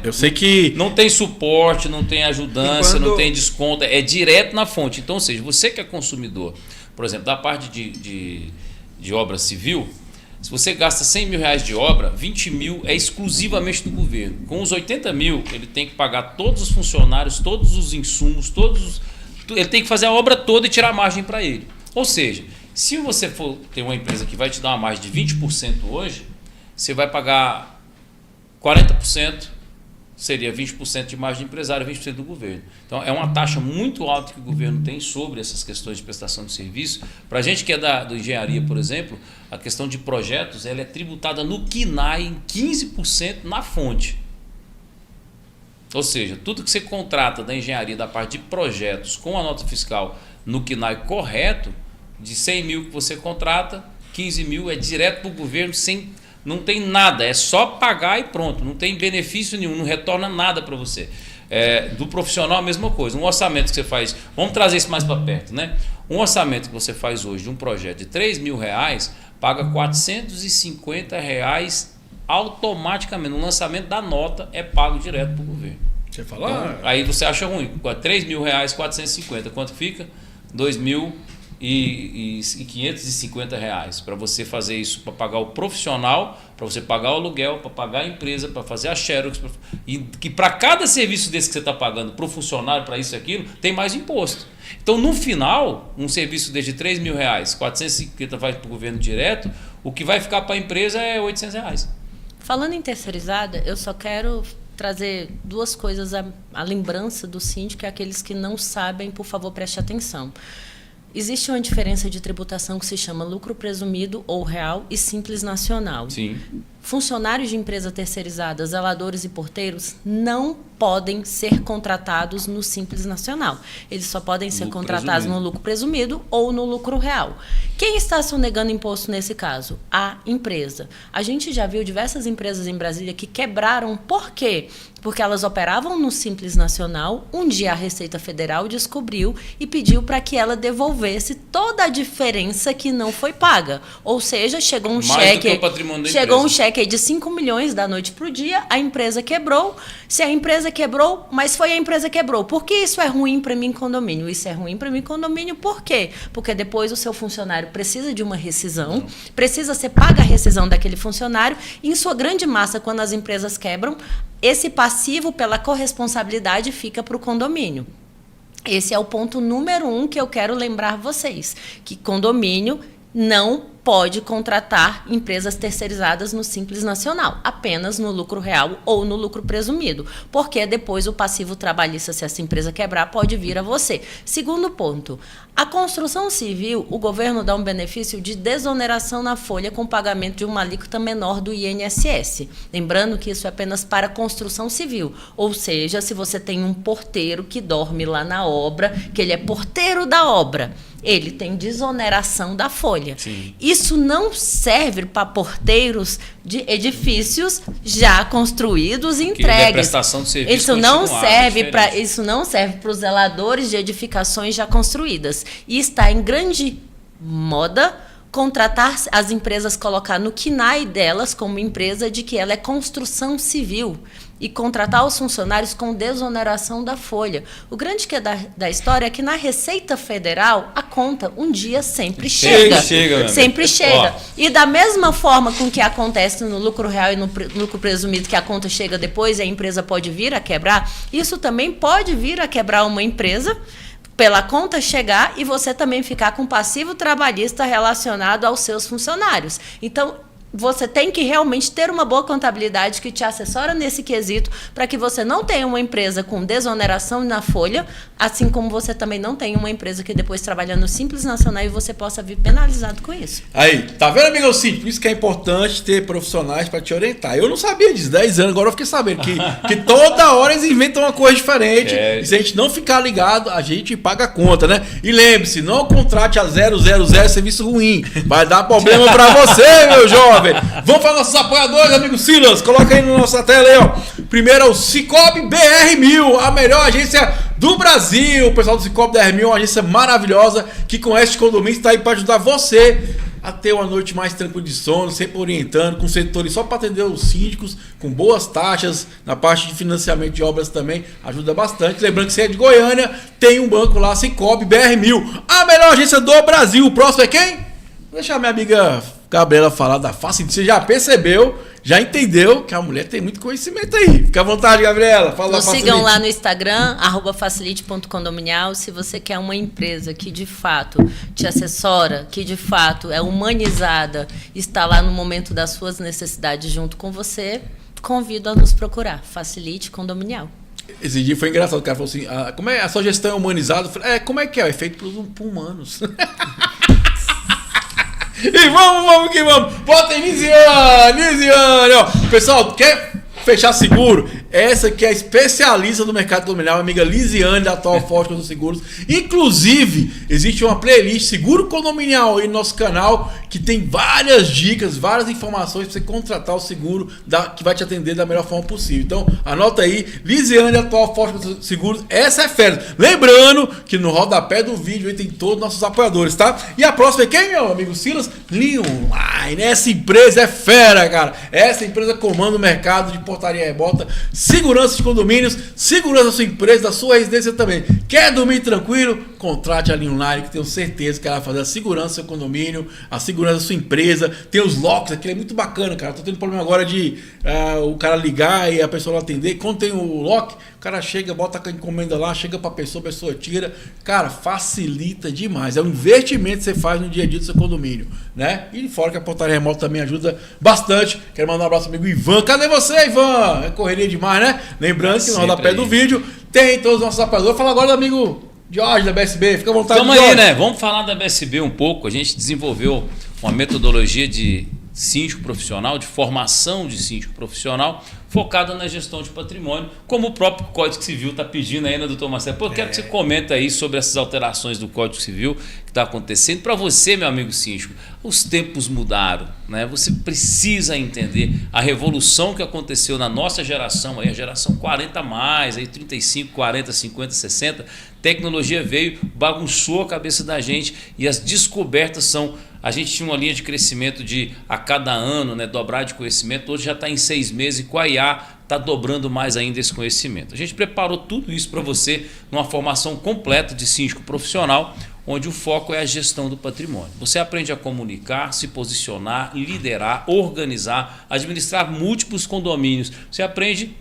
Eu sei que... Não tem suporte, não tem ajudância, quando... não tem desconto, é direto na fonte. Então, ou seja, você que é consumidor, por exemplo, da parte de obra civil, se você gasta 100 mil reais de obra, 20 mil é exclusivamente do governo. Com os 80 mil, ele tem que pagar todos os funcionários, todos os insumos, ele tem que fazer a obra toda e tirar a margem para ele. Ou seja, se você for ter uma empresa que vai te dar uma margem de 20% hoje, você vai pagar 40%, seria 20% de margem de empresário, 20% do governo. Então, é uma taxa muito alta que o governo tem sobre essas questões de prestação de serviço. Para a gente que é da engenharia, por exemplo, a questão de projetos ela é tributada no KINAI em 15% na fonte. Ou seja, tudo que você contrata da engenharia, da parte de projetos, com a nota fiscal no KINAI correto, de 100 mil que você contrata, 15 mil é direto para o governo sem... Não tem nada, é só pagar e pronto. Não tem benefício nenhum, não retorna nada para você. Do profissional a mesma coisa. Um orçamento que você faz, vamos trazer isso mais para perto, né? Um orçamento que você faz hoje de um projeto de 3 mil reais, paga 450 reais automaticamente. No lançamento da nota é pago direto para o governo. Você fala... Então, aí você acha ruim. 3 mil reais, 450. Quanto fica? 2.550 reais para você fazer isso, para pagar o profissional, para você pagar o aluguel, para pagar a empresa, para fazer a xerox, e que para cada serviço desse que você está pagando para o funcionário, para isso e aquilo, tem mais imposto. Então, no final, um serviço desde 3 mil reais, 450 vai para o governo direto, o que vai ficar para a empresa é 800 reais. Falando em terceirizada, eu só quero trazer duas coisas à lembrança do síndico, e aqueles que não sabem, por favor, preste atenção. Existe uma diferença de tributação que se chama lucro presumido ou real e simples nacional. Sim. Funcionários de empresa terceirizadas, zeladores e porteiros não podem ser contratados no Simples Nacional. Eles só podem ser contratados no lucro presumido ou no lucro real. Quem está sonegando imposto nesse caso? A empresa. A gente já viu diversas empresas em Brasília que quebraram. Por quê? Porque elas operavam no Simples Nacional. Um dia a Receita Federal descobriu e pediu para que ela devolvesse toda a diferença que não foi paga. Ou seja, chegou um cheque aí de 5 milhões da noite para o dia, a empresa quebrou. Se a empresa quebrou, mas foi a empresa que quebrou. Por que isso é ruim para mim, condomínio? Isso é ruim para mim, condomínio, por quê? Porque depois o seu funcionário precisa de uma rescisão, precisa ser paga a rescisão daquele funcionário, e em sua grande massa, quando as empresas quebram, esse passivo pela corresponsabilidade fica para o condomínio. Esse é o ponto número 1 que eu quero lembrar vocês, que condomínio não pode contratar empresas terceirizadas no Simples Nacional, apenas no lucro real ou no lucro presumido, porque depois o passivo trabalhista, se essa empresa quebrar, pode vir a você. Segundo ponto, a construção civil, o governo dá um benefício de desoneração na folha com pagamento de uma alíquota menor do INSS. Lembrando que isso é apenas para construção civil, ou seja, se você tem um porteiro que dorme lá na obra, que ele é porteiro da obra, ele tem desoneração da folha. Sim. E Isso não serve para porteiros de edifícios já construídos e Porque ele é entregues. prestação de serviço Isso não continuado, serve para diferente. isso não serve para os zeladores de edificações já construídas. E está em grande moda contratar as empresas, colocar no KNAI delas como empresa de que ela é construção civil e contratar os funcionários com desoneração da folha. O grande que da história é que na Receita Federal a conta um dia sempre chega. Chega, meu sempre amigo. chega. Ó. E da mesma forma com que acontece no lucro real e no lucro presumido, que a conta chega depois e a empresa pode vir a quebrar, isso também pode vir a quebrar uma empresa pela conta chegar e você também ficar com passivo trabalhista relacionado aos seus funcionários. Então, você tem que realmente ter uma boa contabilidade que te assessora nesse quesito para que você não tenha uma empresa com desoneração na folha, assim como você também não tenha uma empresa que depois trabalha no Simples Nacional e você possa vir penalizado com isso. Aí, tá vendo, amigo Cid? Por isso que é importante ter profissionais para te orientar. Eu não sabia disso, 10 anos, agora eu fiquei sabendo que toda hora eles inventam uma coisa diferente. E se a gente não ficar ligado, a gente paga a conta, né? E lembre-se, não contrate a 000 serviço ruim. Vai dar problema para você, meu jovem. Vamos para nossos apoiadores, amigo Silas. Coloca aí na nossa tela aí, ó. Primeiro é o Cicobi BR1000, a melhor agência do Brasil. O pessoal do Cicobi BR1000 é uma agência maravilhosa que conhece os condomínios, está aí para ajudar você a ter uma noite mais tranquila de sono, sempre orientando, com setores só para atender os síndicos, com boas taxas, na parte de financiamento de obras também, ajuda bastante. Lembrando que você é de Goiânia, tem um banco lá, Cicobi BR1000, a melhor agência do Brasil. O próximo é quem? Vou deixar minha amiga Gabriela falar da Facilite. Você já percebeu, já entendeu que a mulher tem muito conhecimento aí. Fica à vontade, Gabriela. Fala da Nos Facilite. sigam lá no Instagram, @facilite.condominial. Se você quer uma empresa que de fato te assessora, que de fato é humanizada, está lá no momento das suas necessidades junto com você, convido a nos procurar. Facilite Condominial. Esse dia foi engraçado. O cara falou assim: como é a sua gestão é humanizada? Eu falei, como é que é? É feito por humanos. E vamos que vamos. Bota aí, Nisiane, ó. Pessoal, quer fechar seguro? Essa que é a especialista do mercado condominial, a amiga Lisiane, da Atual Forte dos Seguros. Inclusive, existe uma playlist Seguro Condominial aí no nosso canal, que tem várias dicas, várias informações para você contratar o seguro que vai te atender da melhor forma possível. Então, anota aí, Lisiane, da Atual Forte dos Seguros. Essa é fera. Lembrando que no rodapé do vídeo aí tem todos os nossos apoiadores, tá? E a próxima é quem, meu amigo Silas? Leonline. Essa empresa é fera, cara. Essa empresa comanda o mercado de portaria remota, segurança de condomínios, segurança da sua empresa, da sua residência também. Quer dormir tranquilo? Contrate a Leonline, que tenho certeza que ela vai fazer a segurança do seu condomínio, a segurança da sua empresa. Tem os locks, aquilo é muito bacana, cara. Tô tendo problema agora de o cara ligar e a pessoa não atender. Quando tem o lock, o cara chega, bota a encomenda lá, chega pra pessoa, a pessoa tira. Cara, facilita demais. É um investimento que você faz no dia a dia do seu condomínio, né? E fora que a portaria remota também ajuda bastante. Quero mandar um abraço ao amigo Ivan. Cadê você, Ivan? É correria demais, né? Lembrando que no rodapé do vídeo tem todos os nossos apoiadores. Fala agora do amigo Jorge da BSB. Fica à vontade. Vamos aí, né? Vamos falar da BSB um pouco. A gente desenvolveu uma metodologia de síndico profissional, de formação de síndico profissional, focada na gestão de patrimônio, como o próprio Código Civil está pedindo aí, né, doutor Marcelo? Pô, eu quero que você comente aí sobre essas alterações do Código Civil que está acontecendo. Para você, meu amigo síndico, os tempos mudaram, né? Você precisa entender a revolução que aconteceu na nossa geração, aí, a geração 40 mais, aí 35, 40, 50, 60. Tecnologia veio, bagunçou a cabeça da gente e as descobertas são... A gente tinha uma linha de crescimento de a cada ano, né, dobrar de conhecimento. Hoje já está em 6 meses e com a IA está dobrando mais ainda esse conhecimento. A gente preparou tudo isso para você numa formação completa de síndico profissional, onde o foco é a gestão do patrimônio. Você aprende a comunicar, se posicionar, liderar, organizar, administrar múltiplos condomínios. Você aprende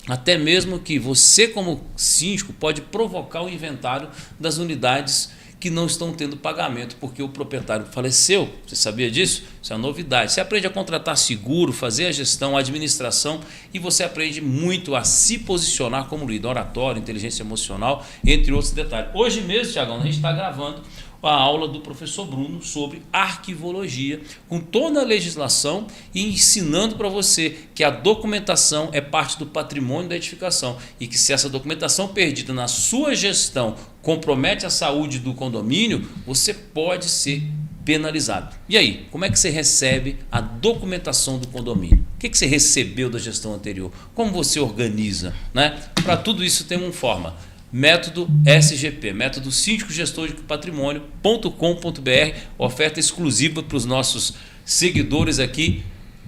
até mesmo que você, como síndico, pode provocar o inventário das unidades que não estão tendo pagamento porque o proprietário faleceu. Você sabia disso? Isso é uma novidade. Você aprende a contratar seguro, fazer a gestão, a administração e você aprende muito a se posicionar como líder, oratório, inteligência emocional, entre outros detalhes. Hoje mesmo, Thiagão, a gente está gravando a aula do professor Bruno sobre arquivologia, com toda a legislação e ensinando para você que a documentação é parte do patrimônio da edificação e que se essa documentação perdida na sua gestão compromete a saúde do condomínio, você pode ser penalizado. E aí, como é que você recebe a documentação do condomínio? O que você recebeu da gestão anterior? Como você organiza? Né? Para tudo isso tem uma forma. Método SGP, método Síndico Gestor de Patrimônio.com.br, oferta exclusiva para os nossos seguidores aqui,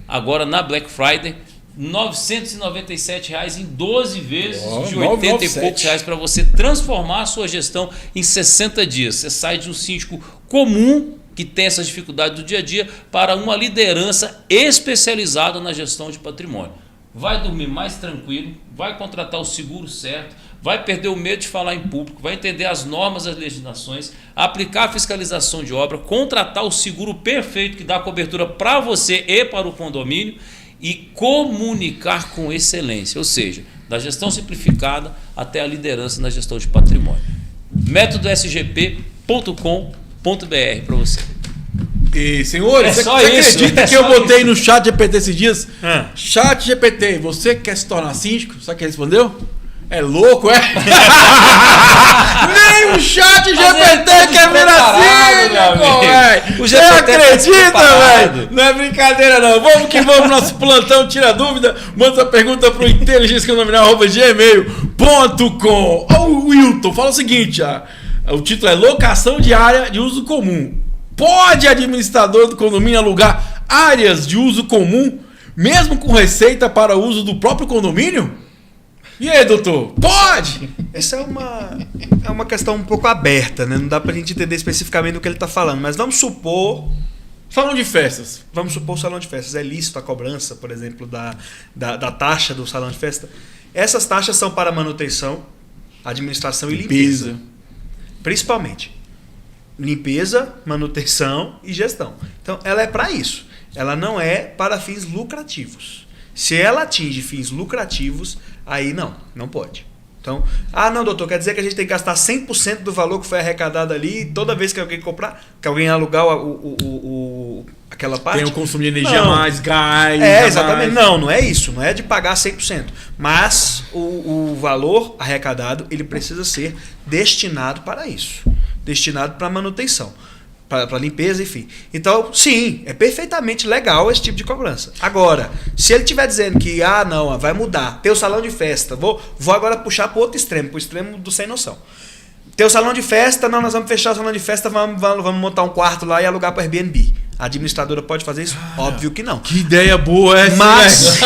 agora na Black Friday, R$ 997 em 12 vezes de 80 e poucos reais para você transformar a sua gestão em 60 dias. Você sai de um síndico comum que tem essa dificuldade do dia a dia para uma liderança especializada na gestão de patrimônio. Vai dormir mais tranquilo, vai contratar o seguro certo, vai perder o medo de falar em público, vai entender as normas, as legislações, aplicar a fiscalização de obra, contratar o seguro perfeito que dá cobertura para você e para o condomínio e comunicar com excelência, ou seja, da gestão simplificada até a liderança na gestão de patrimônio. Método SGP.com.br para você. E, senhores, É você só isso, acredita é que eu só botei isso. no chat GPT esses dias? Chat GPT, você quer se tornar síndico? Sabe o que ele respondeu? É louco, é? Nem o chat GPT quer virar síndico, velho! O Você GPT acredita, preparado. velho? Não é brincadeira, não. Vamos que vamos, nosso plantão tira dúvida. Manda sua pergunta pro inteligenciacondominal@gmail.com. O Wilton fala o seguinte, o título é Locação de área de uso comum. Pode administrador do condomínio alugar áreas de uso comum, mesmo com receita para uso do próprio condomínio? E aí, doutor? Pode! Essa é uma questão um pouco aberta, né? Não dá pra gente entender especificamente do que ele está falando, mas vamos supor Salão de festas. o salão de festas. É lícito a cobrança, por exemplo, da taxa do salão de festa. Essas taxas são para manutenção, administração e limpeza. Principalmente. Limpeza, manutenção e gestão. Então, ela é para isso. Ela não é para fins lucrativos. Se ela atinge fins lucrativos, aí não pode. Então, não, doutor, quer dizer que a gente tem que gastar 100% do valor que foi arrecadado ali toda vez que alguém comprar, que alguém alugar aquela parte? Tem o consumo de energia Não. mais, gás. Exatamente. Não é isso. Não é de pagar 100%. Mas o valor arrecadado, ele precisa ser destinado para isso. Destinado para manutenção, para limpeza, enfim. Então, sim, é perfeitamente legal esse tipo de cobrança. Agora, se ele estiver dizendo que, não, vai mudar, tem o salão de festa, vou agora puxar para o outro extremo, para o extremo do sem noção. Tem o salão de festa, não, nós vamos fechar o salão de festa, vamos montar um quarto lá e alugar para Airbnb. A administradora pode fazer isso? Óbvio que não. Que ideia boa essa, Mas,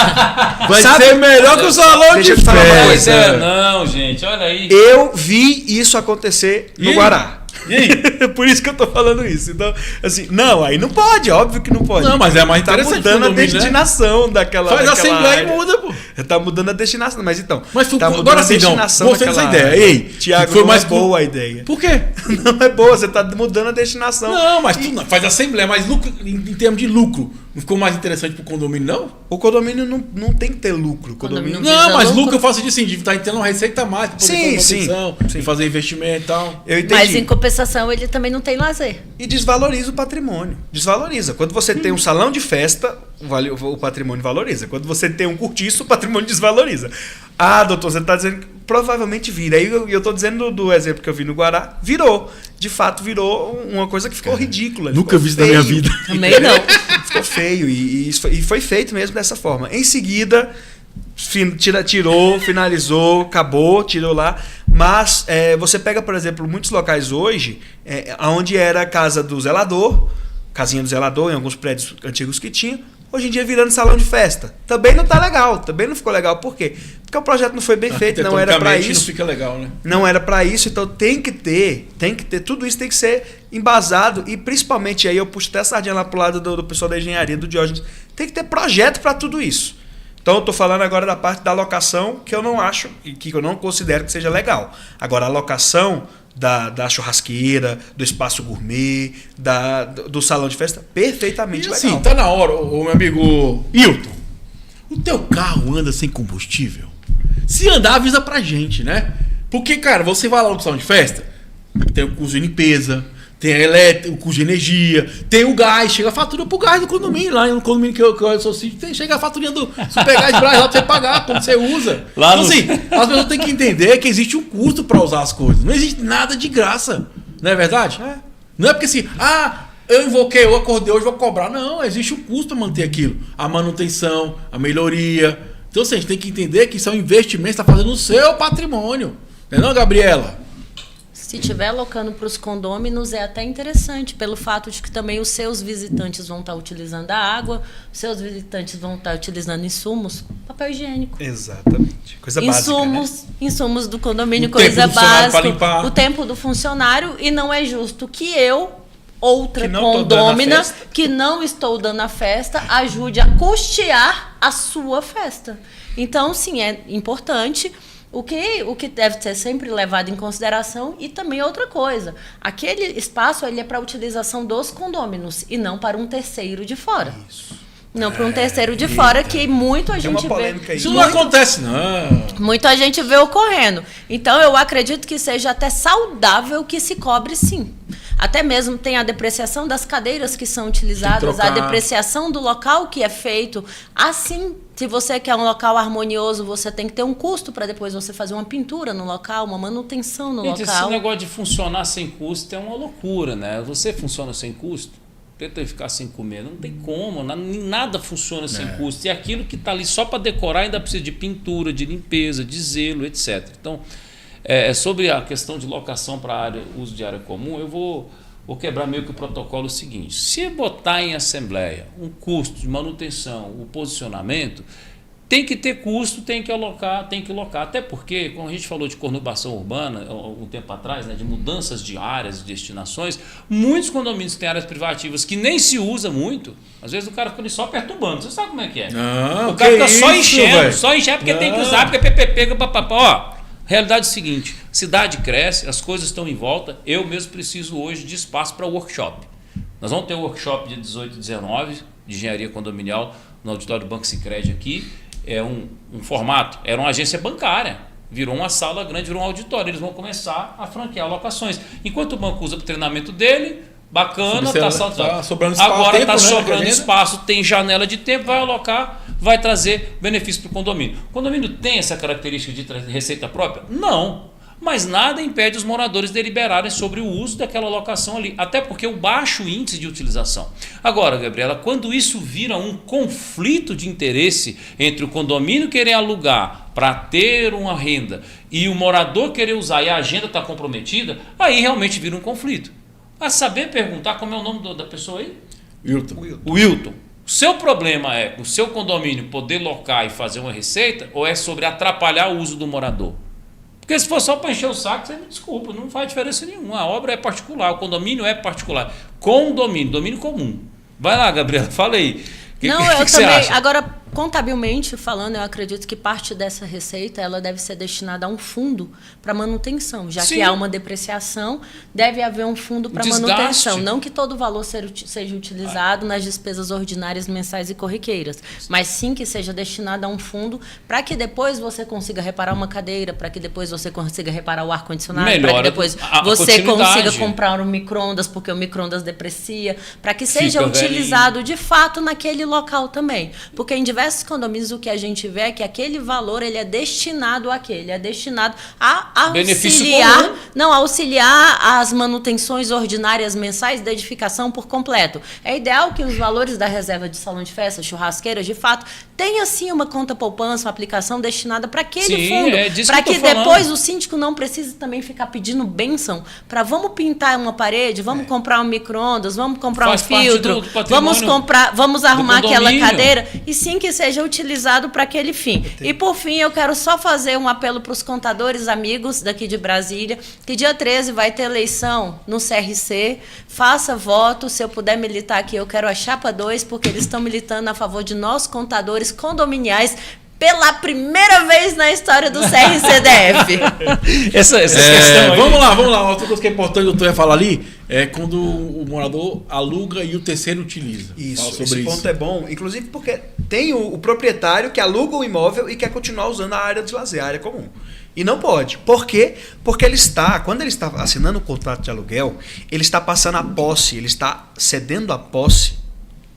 vai ser melhor que o salão Deixa de eu te falar uma festa. Pois é, não, gente, olha aí. eu vi isso acontecer no E? Guará. E aí? Por isso que eu tô falando isso. Então, assim, aí não pode, óbvio que não pode. Não, mas é mais interessante Tá mudando a condomínio, né? destinação daquela Faz a daquela assembleia área. e muda, pô. Tá mudando a destinação, mas então. Mas tá mudando agora a sim, não. destinação Gostei dessa daquela ideia. área. Ei, Tiago, foi não mais é boa a ideia. Por quê? Não é boa, você tá mudando a destinação. Não, mas tu faz assembleia, mas lucro, em termos de lucro, não ficou mais interessante pro condomínio, não? O condomínio não tem que ter lucro. O condomínio Condomínio Não, mas lucro. lucro eu faço assim, de estar tendo uma receita a mais pra poder Sim, fazer sim, manutenção, sim. e fazer investimento e tal. Eu entendi. Mas em compensação ele também não tem lazer. E desvaloriza o patrimônio. Desvaloriza. Quando você tem um salão de festa, o patrimônio valoriza. Quando você tem um cortiço, o patrimônio desvaloriza. Doutor, você está dizendo que provavelmente vira. Aí eu estou dizendo do exemplo que eu vi no Guará, virou. De fato, virou uma coisa que ficou ridícula. Nunca ficou vi isso na minha feio. vida. Também não. Ficou feio. E foi feito mesmo dessa forma. Em seguida, tirou, finalizou, acabou, tirou lá. Mas você pega, por exemplo, muitos locais hoje, onde era a casa do zelador, casinha do zelador, em alguns prédios antigos que tinha, hoje em dia virando salão de festa. Também não tá legal, também não ficou legal. Por quê? Porque o projeto não foi bem feito, não era para Arquitetonicamente isso. não fica legal, né? Não era para isso, então tem que ter, tudo isso tem que ser embasado e principalmente aí eu puxo até a sardinha lá pro lado do pessoal da engenharia, do Diógenes, tem que ter projeto para tudo isso. Então eu tô falando agora da parte da locação que eu não acho e que eu não considero que seja legal. Agora a locação da churrasqueira, do espaço gourmet, do salão de festa, perfeitamente E legal. assim, tá na hora, ô meu amigo Hilton, o teu carro anda sem combustível? Se andar, avisa pra gente, né? Porque, cara, você vai lá no salão de festa, tem o custo de limpeza, tem a elétrica, o custo de energia, tem o gás, chega a fatura pro gás do condomínio, lá no condomínio que eu sou sítio, chega a faturinha do Supergás de Brás lá pra você pagar quando você usa. Lá Então no- assim, as pessoas têm que entender que existe um custo pra usar as coisas, não existe nada de graça, não é verdade? Não é porque assim, eu invoquei, eu acordei hoje, vou cobrar. Não, existe um custo para manter aquilo. A manutenção, a melhoria. Então, assim, a gente tem que entender que isso é um investimento que está fazendo no seu patrimônio. Não é não, Gabriela? Se estiver alocando para os condôminos, é até interessante, pelo fato de que também os seus visitantes vão estar utilizando a água, os seus visitantes vão estar utilizando insumos, papel higiênico. Exatamente. Coisa básica, né? Insumos do condomínio, O tempo coisa do funcionário pra básica. limpar. O tempo do funcionário, e não é justo que eu, outra Que não tô dando a condômina, festa. que não estou dando a festa, ajude a custear a sua festa. Então, sim, é importante. O que deve ser sempre levado em consideração, e também outra coisa, aquele espaço ele é para utilização dos condôminos e não para um terceiro de fora. Isso. Não para um terceiro de fora, que muito a Tem gente uma vê. polêmica aí. Isso não acontece, não. Muita gente vê ocorrendo. Então, eu acredito que seja até saudável que se cobre, sim. Até mesmo tem a depreciação das cadeiras que são utilizadas, a depreciação do local que é feito. Assim, se você quer um local harmonioso, você tem que ter um custo para depois você fazer uma pintura no local, uma manutenção no Gente, esse local. negócio de funcionar sem custo é uma loucura, né? Você funciona sem custo, tenta ficar sem comer, não tem como, nada funciona sem custo. E aquilo que está ali só para decorar ainda precisa de pintura, de limpeza, de zelo, etc. Então, sobre a questão de locação para uso de área comum, eu vou quebrar meio que o protocolo seguinte. Se botar em assembleia um custo de manutenção, o posicionamento, tem que ter custo, tem que alocar, tem que locar. Até porque, como a gente falou de conurbação urbana um tempo atrás, né, de mudanças de áreas e destinações, muitos condomínios têm áreas privativas que nem se usa muito. Às vezes o cara fica ali só perturbando. Você sabe como é que é? Não, O cara fica só isso, enchendo, véio? só enchendo porque tem que usar, porque é PPP, papapá. Ó, realidade é a seguinte, cidade cresce, as coisas estão em volta, eu mesmo preciso hoje de espaço para workshop. Nós vamos ter um workshop dia 18 e 19 de engenharia condominial no auditório do Banco Sicredi aqui. É um formato, era uma agência bancária, virou uma sala grande, virou um auditório. Eles vão começar a franquear locações. Enquanto o banco usa para o treinamento dele, bacana, Tá sobrando espaço. agora está tempo, né, sobrando espaço, tem janela de tempo, vai alocar, vai trazer benefício para o condomínio. O condomínio tem essa característica de receita própria? Não. Mas nada impede os moradores deliberarem sobre o uso daquela locação ali, até porque o baixo índice de utilização. Agora, Gabriela, quando isso vira um conflito de interesse entre o condomínio querer alugar para ter uma renda e o morador querer usar e a agenda está comprometida, aí realmente vira um conflito. A saber perguntar como é o nome da pessoa aí? Wilton. O seu problema é o seu condomínio poder locar e fazer uma receita, ou é sobre atrapalhar o uso do morador? Porque se for só para encher o saco, você me desculpa, não faz diferença nenhuma. A obra é particular, o condomínio é particular. Domínio comum. Vai lá, Gabriela, fala aí. Eu que você também. acha? Agora, contabilmente falando, eu acredito que parte dessa receita ela deve ser destinada a um fundo para manutenção, já Sim. que há uma depreciação, deve haver um fundo para Desgaste. manutenção, não que todo o valor seja utilizado nas despesas ordinárias mensais e corriqueiras, mas sim que seja destinado a um fundo para que depois você consiga reparar uma cadeira, para que depois você consiga reparar o ar condicionado, para que Melhora depois a você continuidade. consiga comprar um micro-ondas, porque o micro-ondas deprecia, para que seja Fica utilizado de fato naquele local também. Porque em diversos condomínios o que a gente vê é que aquele valor ele é destinado àquele, é destinado a Benefício auxiliar, comum. não, auxiliar as manutenções ordinárias mensais da edificação por completo. É ideal que os valores da reserva de salão de festa, churrasqueiras, de fato, tenha sim uma conta poupança, uma aplicação destinada para aquele Sim, fundo, é disso para que eu que tô falando. depois o síndico não precise também ficar pedindo bênção para vamos pintar uma parede, vamos comprar um micro-ondas, vamos comprar Faz um parte filtro, do patrimônio vamos arrumar do aquela condomínio. cadeira, e sim que seja utilizado para aquele fim. E por fim, eu quero só fazer um apelo para os contadores amigos daqui de Brasília, que dia 13 vai ter eleição no CRC, faça voto, se eu puder militar aqui, eu quero a chapa 2, porque eles estão militando a favor de nós contadores condominiais, pela primeira vez na história do CRCDF. Essa questão aí. Vamos lá. Outra coisa que é importante, doutor, ia falar ali, é quando o morador aluga e o terceiro utiliza. Fala Isso, sobre esse isso. ponto é bom, inclusive porque tem o proprietário que aluga o imóvel e quer continuar usando a área de lazer, a área comum. E não pode. Por quê? Porque quando ele está assinando o contrato de aluguel, ele está passando a posse, ele está cedendo a posse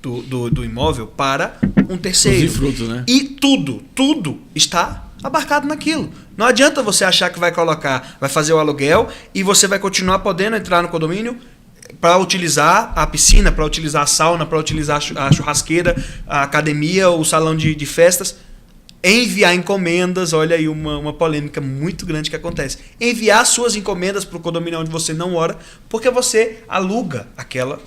do imóvel para um terceiro. Frutos, né? E tudo está abarcado naquilo. Não adianta você achar que vai fazer o aluguel e você vai continuar podendo entrar no condomínio para utilizar a piscina, para utilizar a sauna, para utilizar a churrasqueira, a academia, o salão de festas. Enviar encomendas, olha aí uma polêmica muito grande que acontece. Enviar suas encomendas para o condomínio onde você não mora, porque você aluga aquela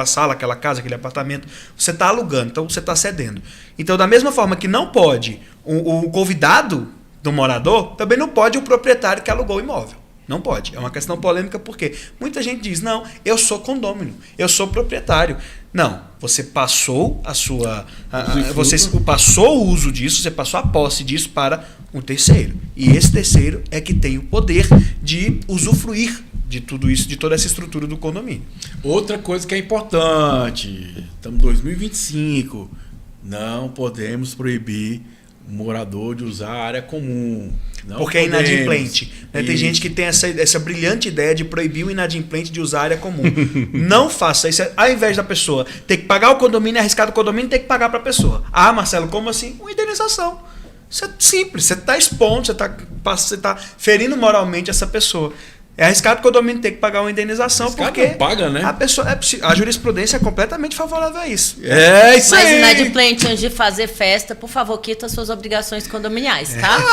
sala, aquela casa, aquele apartamento. Você está alugando, então você está cedendo. Então, da mesma forma que não pode o convidado do morador, também não pode o proprietário que alugou o imóvel. Não pode. É uma questão polêmica porque muita gente diz, não, eu sou condômino, eu sou proprietário. Não, você passou você passou o uso disso, você passou a posse disso para um terceiro. E esse terceiro é que tem o poder de usufruir de tudo isso, de toda essa estrutura do condomínio. Outra coisa que é importante, estamos em 2025, não podemos proibir o morador de usar a área comum. Não porque podemos. É inadimplente. Né? Tem gente que tem essa brilhante ideia de proibir o inadimplente de usar a área comum. Não faça isso. Ao invés da pessoa ter que pagar o condomínio, arriscar o condomínio, tem que pagar para a pessoa. Ah, Marcelo, como assim? Uma indenização. Isso é simples. Você está expondo, você está ferindo moralmente essa pessoa. É arriscado o condomínio ter que pagar uma indenização, arriscado porque não paga, né? a jurisprudência é completamente favorável a isso. É isso Mas aí. inadimplente, antes de fazer festa, por favor, quita suas obrigações condominiais, tá?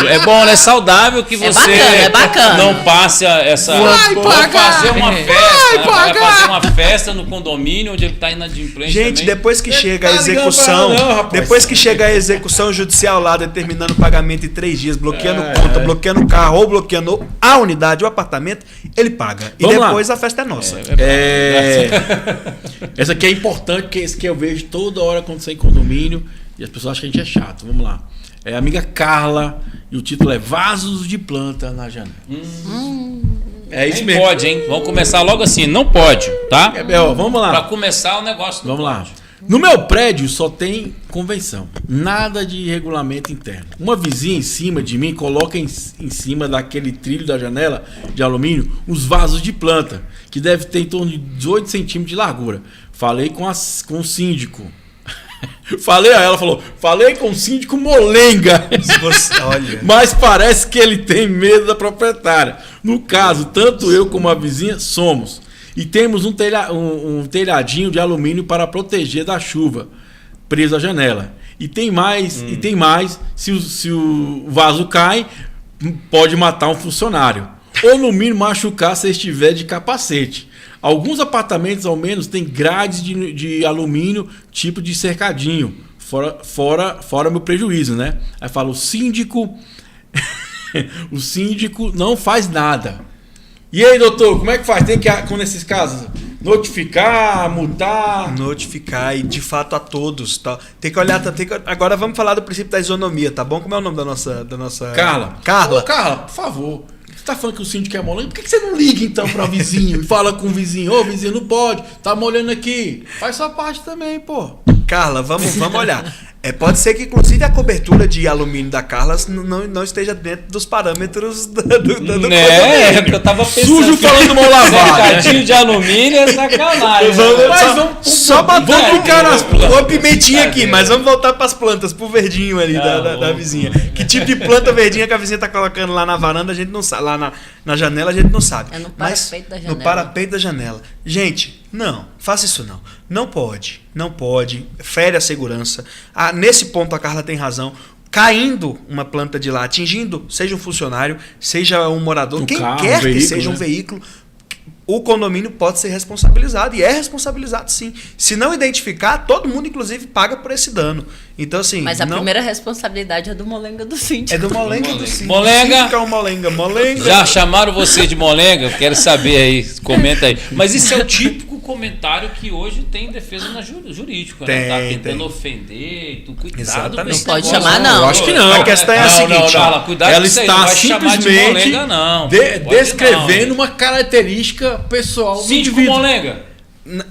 É bom, né? É saudável que você É bacana. não passe essa. Vai fazer uma festa. Vai Vai fazer uma festa no condomínio onde ele está inadimplente. Gente, também. depois que chega a tá ligando execução, pra ela não, rapaz. depois que chega a execução judicial lá, determinando o pagamento em 3 dias, bloqueando conta, bloqueando o carro ou bloqueando a unidade, o apartamento, ele paga. E Vamos depois a festa é nossa. Essa aqui é importante, porque esse que eu vejo toda hora acontecer em condomínio e as pessoas acham que a gente é chato. Vamos lá. É a amiga Carla e o título é Vasos de Planta na Janela. É isso Nem mesmo. pode, hein? Vamos começar logo assim. Não pode, tá? Vamos lá. Para começar o negócio. não Vamos lá. pode. No meu prédio só tem convenção, nada de regulamento interno. Uma vizinha em cima de mim coloca em cima daquele trilho da janela de alumínio uns vasos de planta, que deve ter em torno de 18 centímetros de largura. Falei com o síndico. Ela falou, falei com o síndico Molenga. Olha. Mas parece que ele tem medo da proprietária. No caso, tanto eu como a vizinha somos. E temos um telhadinho de alumínio para proteger da chuva, preso à janela. E tem mais, se o vaso cai, pode matar um funcionário. Ou no mínimo machucar se estiver de capacete. Alguns apartamentos, ao menos, têm grades de alumínio, tipo de cercadinho. Fora meu prejuízo, né? Aí fala, o síndico não faz nada. E aí, doutor, como é que faz? Tem que, com esses casos, notificar, multar? Notificar e, de fato, a todos. Tá? Tem que olhar... Agora vamos falar do princípio da isonomia, tá bom? Como é o nome da nossa... Carla. Carla. Ô, Carla, por favor. Você tá falando que o síndico é molenga? Por que você não liga, então, para o vizinho e fala com o vizinho? Ô, vizinho, não pode. Tá molhando aqui. Faz sua parte também, pô. Carla, vamos olhar. Pode ser que, inclusive, a cobertura de alumínio da Carla não esteja dentro dos parâmetros do condomínio. É porque eu tava pensando. Sujo falando mal lavado. Cercadinho de alumínio é sacanagem. Vamos ficar nas plantas. Uma pimentinha aqui, mas vamos voltar para as plantas, pro verdinho ali da vizinha. Que tipo de planta verdinha que a vizinha tá colocando lá na varanda, a gente não sabe. Lá na janela, a gente não sabe. É no parapeito da janela. No parapeito da janela. Gente, não, faça isso não. Não pode. Fere a segurança. Nesse ponto a Carla tem razão. Caindo uma planta de lá, atingindo, seja um funcionário, seja um morador, quem quer que seja um veículo, o condomínio pode ser responsabilizado. E é responsabilizado, sim. Se não identificar, todo mundo, inclusive, paga por esse dano. Então, assim... Mas a primeira responsabilidade é do Molenga do síndico. É do Molenga do síndico. Molenga. É um Molenga. Já chamaram você de Molenga? Quero saber aí. Comenta aí. Mas isso é o típico comentário que hoje tem defesa na jurídica, né? Tá tentando ofender. Cuidado. Exatamente. Não pode chamar, não. Eu acho que não. A questão é a seguinte. Cuidado ela com isso aí, está não vai chamar de simplesmente Molenga, não. descrevendo uma característica pessoal do Síndico indivíduo. Molenga.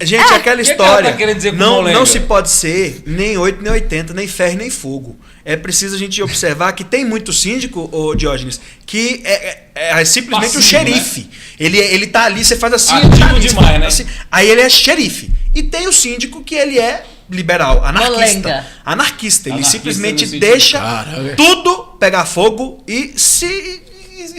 Gente, aquela história, que ela tá querendo dizer com não Molenga? se pode ser nem 8, nem 80, nem ferro, nem fogo. É preciso a gente observar que tem muito síndico, Diógenes, que é simplesmente Passivo, o xerife. Né? Ele tá ali, você faz assim, ativo ele tá ali, demais, faz né? assim, aí ele é xerife. E tem o síndico que ele é liberal, anarquista. Molenga. Anarquista. Ele Anarquista simplesmente no sentido, deixa cara, tudo pegar fogo e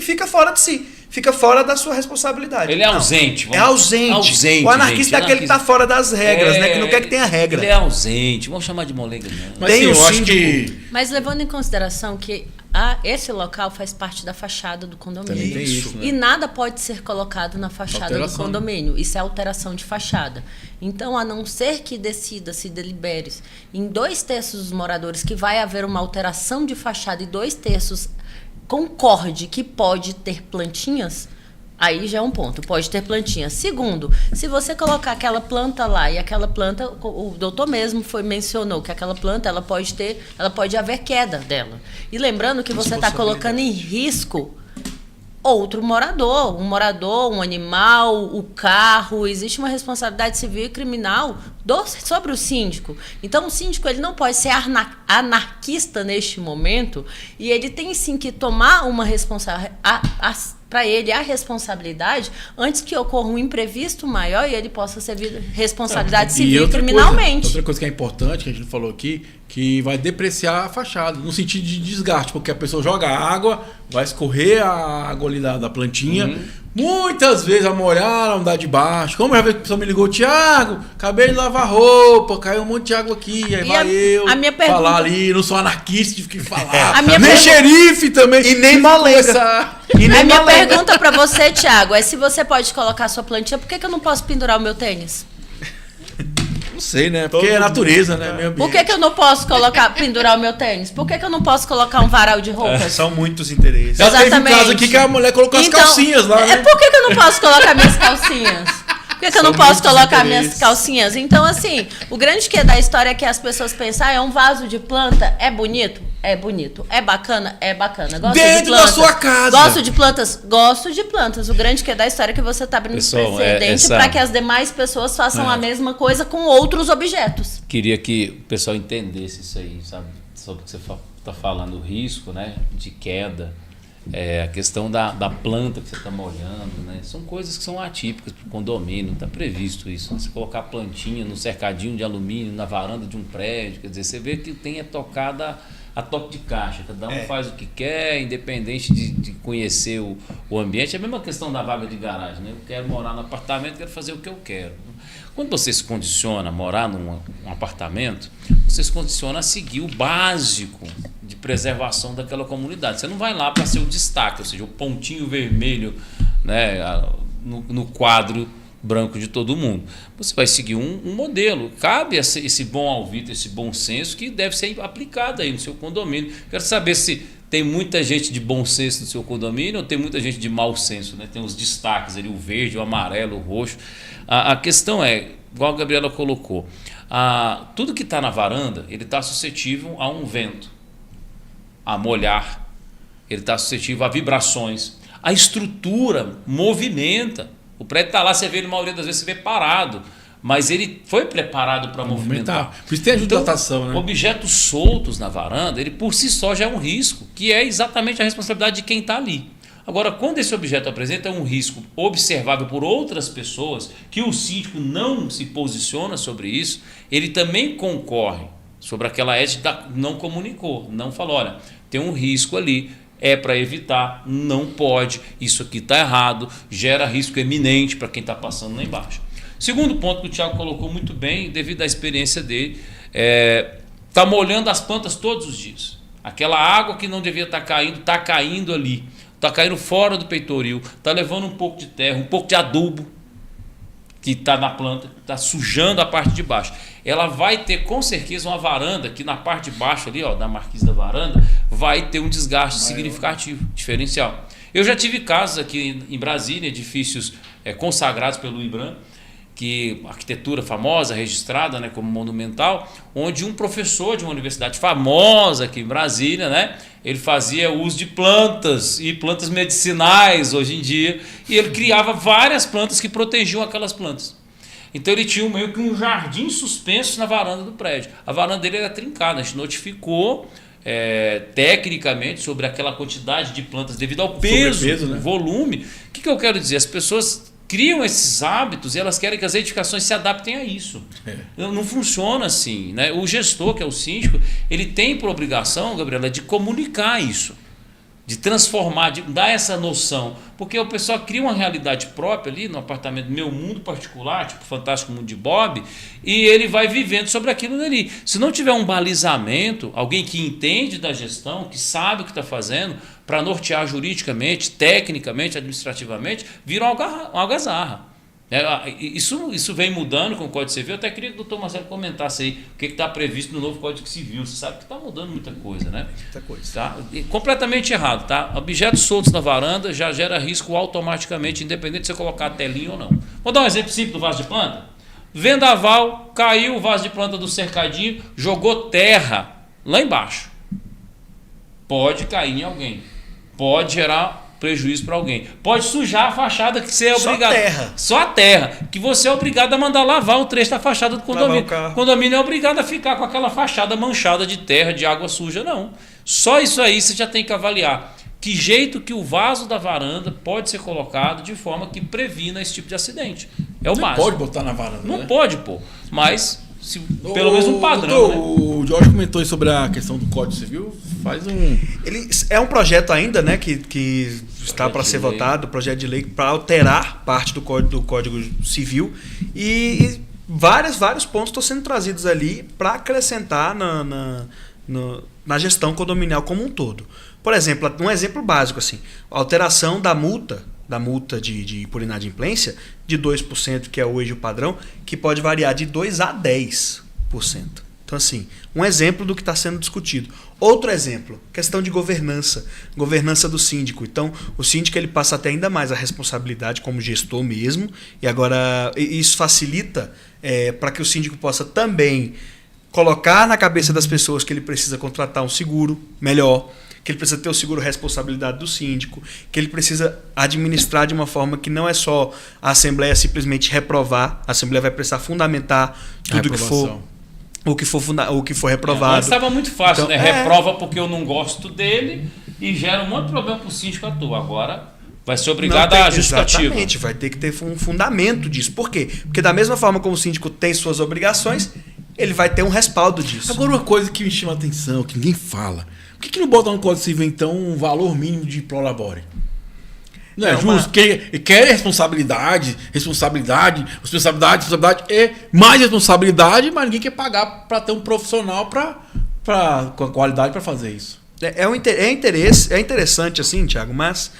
fica fora de si. fica fora da sua responsabilidade. Ele é ausente. É ausente. O anarquista é aquele que tá fora das regras, né? Que não quer que tenha regra. Ele é ausente. Vamos chamar de molenga mesmo. Mas Tem sim, o eu acho síndico. que... Mas levando em consideração que esse local faz parte da fachada do condomínio. Também tem isso, né? E nada pode ser colocado na fachada Alteração, do condomínio. Isso é alteração de fachada. Então, a não ser que decida, se delibere em 2/3 dos moradores que vai haver uma alteração de fachada e 2/3 concorde que pode ter plantinhas, aí já é um ponto, pode ter plantinha. Segundo, se você colocar aquela planta lá e aquela planta, o doutor mesmo mencionou que aquela planta ela pode haver queda dela. E lembrando que você está colocando em risco outro morador, um animal, o carro, existe uma responsabilidade civil e criminal sobre o síndico. Então o síndico ele não pode ser anarquista neste momento e ele tem sim que tomar uma responsabilidade para ele a responsabilidade antes que ocorra um imprevisto maior e ele possa ser responsabilidade civil e criminalmente. Outra coisa que é importante, que a gente falou aqui, que vai depreciar a fachada, no sentido de desgaste, porque a pessoa joga água, vai escorrer a água ali da plantinha, muitas vezes vai molhar, não dá de baixo. Como já vez que a pessoa me ligou, Thiago, acabei de lavar roupa, caiu um monte de água aqui, aí a minha pergunta, falar ali, não sou anarquista, tive que falar, nem xerife também, e nem molenga. A minha pergunta para você, Thiago, é se você pode colocar sua plantinha, por que eu não posso pendurar o meu tênis? Não sei, né? Porque é natureza, né? Meio Por que eu não posso pendurar o meu tênis? Por que eu não posso colocar um varal de roupas? São muitos interesses. Já teve um caso aqui que a mulher colocou as calcinhas lá, né? Por que eu não posso colocar minhas calcinhas? Por que eu não posso colocar minhas calcinhas? Então, assim, o grande que da história é que as pessoas pensam, é um vaso de planta, é bonito? É bonito. É bacana? É bacana. Gosto Dentro de plantas. da sua casa. Gosto de plantas? Gosto de plantas. O grande que da história é que você está abrindo precedente para que as demais pessoas façam a mesma coisa com outros objetos. Queria que o pessoal entendesse isso aí, sabe? Sobre o que você está falando, o risco, né, de queda. A questão da planta que você está molhando, né? São coisas que são atípicas para o condomínio, está previsto isso. Você colocar plantinha no cercadinho de alumínio, na varanda de um prédio, quer dizer, você vê que tem tocada a toque de caixa, cada um faz o que quer, independente de conhecer o ambiente. É a mesma questão da vaga de garagem, né? Eu quero morar no apartamento, quero fazer o que eu quero. Quando você se condiciona a morar num apartamento, você se condiciona a seguir o básico de preservação daquela comunidade. Você não vai lá para ser o destaque, ou seja, o pontinho vermelho, né, no quadro branco de todo mundo. Você vai seguir um modelo. Cabe esse bom alvito, esse bom senso que deve ser aplicado aí no seu condomínio. Quero saber se tem muita gente de bom senso no seu condomínio ou tem muita gente de mau senso, né? Tem os destaques ali, o verde, o amarelo, o roxo. A questão é, igual a Gabriela colocou, tudo que está na varanda, ele está suscetível a um vento, a molhar, ele está suscetível a vibrações. A estrutura movimenta. O prédio está lá, você vê ele, a maioria das vezes você vê parado, mas ele foi preparado para movimentar. Por isso tem a hidratação, né? Objetos soltos na varanda, ele por si só já é um risco, que é exatamente a responsabilidade de quem está ali. Agora, quando esse objeto apresenta um risco observável por outras pessoas, que o síndico não se posiciona sobre isso, ele também concorre sobre aquela ética, não comunicou, não falou, olha, tem um risco ali, é para evitar, não pode, isso aqui está errado, gera risco eminente para quem está passando lá embaixo. Segundo ponto que o Thiago colocou muito bem, devido à experiência dele, está molhando as plantas todos os dias. Aquela água que não devia estar caindo, está caindo ali, está caindo fora do peitoril, está levando um pouco de terra, um pouco de adubo que está na planta, está sujando a parte de baixo. Ela vai ter com certeza uma varanda que na parte de baixo ali, ó, da marquise da varanda, vai ter um desgaste significativo, diferencial. Eu já tive casos aqui em Brasília, edifícios consagrados pelo IBRAM, que arquitetura famosa, registrada, né, como monumental, onde um professor de uma universidade famosa aqui em Brasília, né, ele fazia uso de plantas e plantas medicinais hoje em dia, e ele criava várias plantas que protegiam aquelas plantas. Então ele tinha meio que um jardim suspenso na varanda do prédio. A varanda dele era trincada, a gente notificou tecnicamente sobre aquela quantidade de plantas devido ao peso, né? Volume. O que eu quero dizer? As pessoas criam esses hábitos e elas querem que as edificações se adaptem a isso. Não funciona assim, né? O gestor, que é o síndico, ele tem por obrigação, Gabriela, de comunicar isso. de transformar, de dar essa noção. Porque o pessoal cria uma realidade própria ali no apartamento, meu mundo particular, tipo Fantástico Mundo de Bob, e ele vai vivendo sobre aquilo ali. Se não tiver um balizamento, alguém que entende da gestão, que sabe o que está fazendo, para nortear juridicamente, tecnicamente, administrativamente, vira uma algazarra. Isso vem mudando com o Código Civil. Eu até queria que o doutor Marcelo comentasse aí o que está previsto no novo Código Civil. Você sabe que está mudando muita coisa, né? Muita coisa. Tá? Completamente errado, tá? Objetos soltos na varanda já gera risco automaticamente, independente de você colocar a telinha ou não. Vou dar um exemplo simples do vaso de planta. Vendaval, caiu o vaso de planta do cercadinho, jogou terra lá embaixo. Pode cair em alguém. Pode gerar prejuízo para alguém. Pode sujar a fachada que você é obrigado. Só a terra. Que você é obrigado a mandar lavar um trecho da fachada do condomínio. O condomínio é obrigado a ficar com aquela fachada manchada de terra, de água suja, não. Só isso aí você já tem que avaliar. Que jeito que o vaso da varanda pode ser colocado de forma que previna esse tipo de acidente. É o máximo. Não pode botar na varanda, Não né? pode, pô. Mas pelo menos um padrão. Né? O Jorge comentou aí sobre a questão do Código Civil. Ele é um projeto ainda, né, que está para ser votado, projeto de lei para alterar parte do Código Civil, e vários pontos estão sendo trazidos ali para acrescentar na gestão condominial como um todo. Por exemplo, um exemplo básico assim, a alteração da multa por inadimplência de 2%, que é hoje o padrão, que pode variar de 2% a 10%. Então, assim, um exemplo do que está sendo discutido. Outro exemplo, questão de governança do síndico. Então, o síndico ele passa até ainda mais a responsabilidade como gestor mesmo, e agora isso facilita para que o síndico possa também colocar na cabeça das pessoas que ele precisa contratar um seguro melhor, que ele precisa ter o seguro responsabilidade do síndico, que ele precisa administrar de uma forma que não é só a Assembleia simplesmente reprovar, a Assembleia vai precisar fundamentar tudo o que for reprovado. Antes estava muito fácil, então, né? Reprova porque eu não gosto dele e gera um monte de problema para o síndico atuar. Agora vai ser obrigado a justificativa. Exatamente, vai ter que ter um fundamento disso. Por quê? Porque da mesma forma como o síndico tem suas obrigações, ele vai ter um respaldo disso. Agora, uma coisa que me chama a atenção, que ninguém fala. Por que não botam no Código Civil, então, um valor mínimo de prolabore? Não é justo? Quer responsabilidade e mais responsabilidade, mas ninguém quer pagar para ter um profissional com a qualidade para fazer isso. É interessante assim, Thiago, mas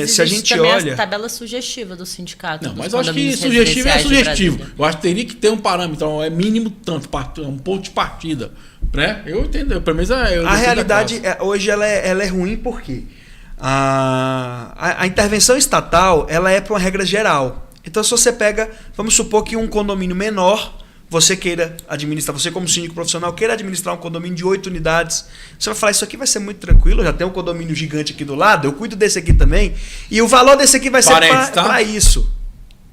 se a gente olha... a tabela sugestiva do sindicato. Não, mas eu acho que sugestivo é sugestivo. Eu acho que teria que ter um parâmetro, então é mínimo tanto, um ponto de partida. Né? Eu entendo, pelo menos a realidade hoje ela é ruim porque a intervenção estatal ela é para uma regra geral. Então, se você pega, vamos supor que um condomínio menor, você queira administrar, você como síndico profissional queira administrar um condomínio de 8 unidades, você vai falar, isso aqui vai ser muito tranquilo, já tem um condomínio gigante aqui do lado, eu cuido desse aqui também, e o valor desse aqui vai ser para isso.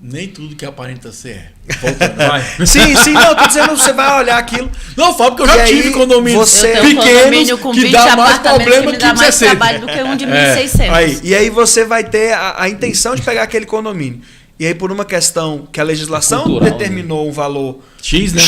Nem tudo que aparenta ser voltando, vai. Sim, não, tô dizendo, você vai olhar aquilo. Não, falo porque eu já tive condomínios pequenos que dá mais problema que dá mais trabalho do que um de 1.600. E aí você vai ter a intenção de pegar aquele condomínio. E aí, por uma questão que a legislação cultural, determinou um valor X, né?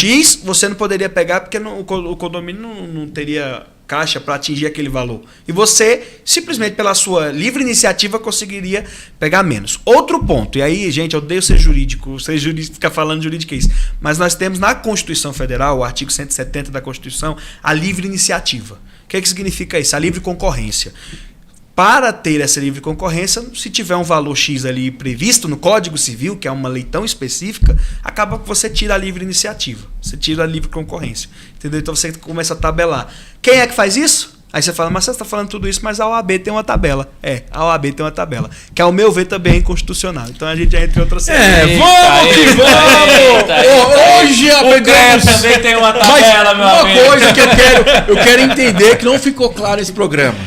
Você não poderia pegar porque o condomínio não teria caixa para atingir aquele valor. E você, simplesmente pela sua livre iniciativa, conseguiria pegar menos. Outro ponto, e aí, gente, eu odeio ser jurídico, ficar falando jurídico é isso, mas nós temos na Constituição Federal, o artigo 170 da Constituição, a livre iniciativa. O que significa isso? A livre concorrência. Para ter essa livre concorrência, se tiver um valor X ali previsto no Código Civil, que é uma lei tão específica, acaba que você tira a livre iniciativa, você tira a livre concorrência. Entendeu? Então você começa a tabelar. Quem é que faz isso? Aí você fala, mas você está falando tudo isso, mas a OAB tem uma tabela. A OAB tem uma tabela, que ao meu ver também é inconstitucional. Então a gente já entra em outra série. Vamos! Hoje o CREA também tem uma tabela, meu amigo. Uma coisa que eu quero entender, que não ficou claro nesse programa,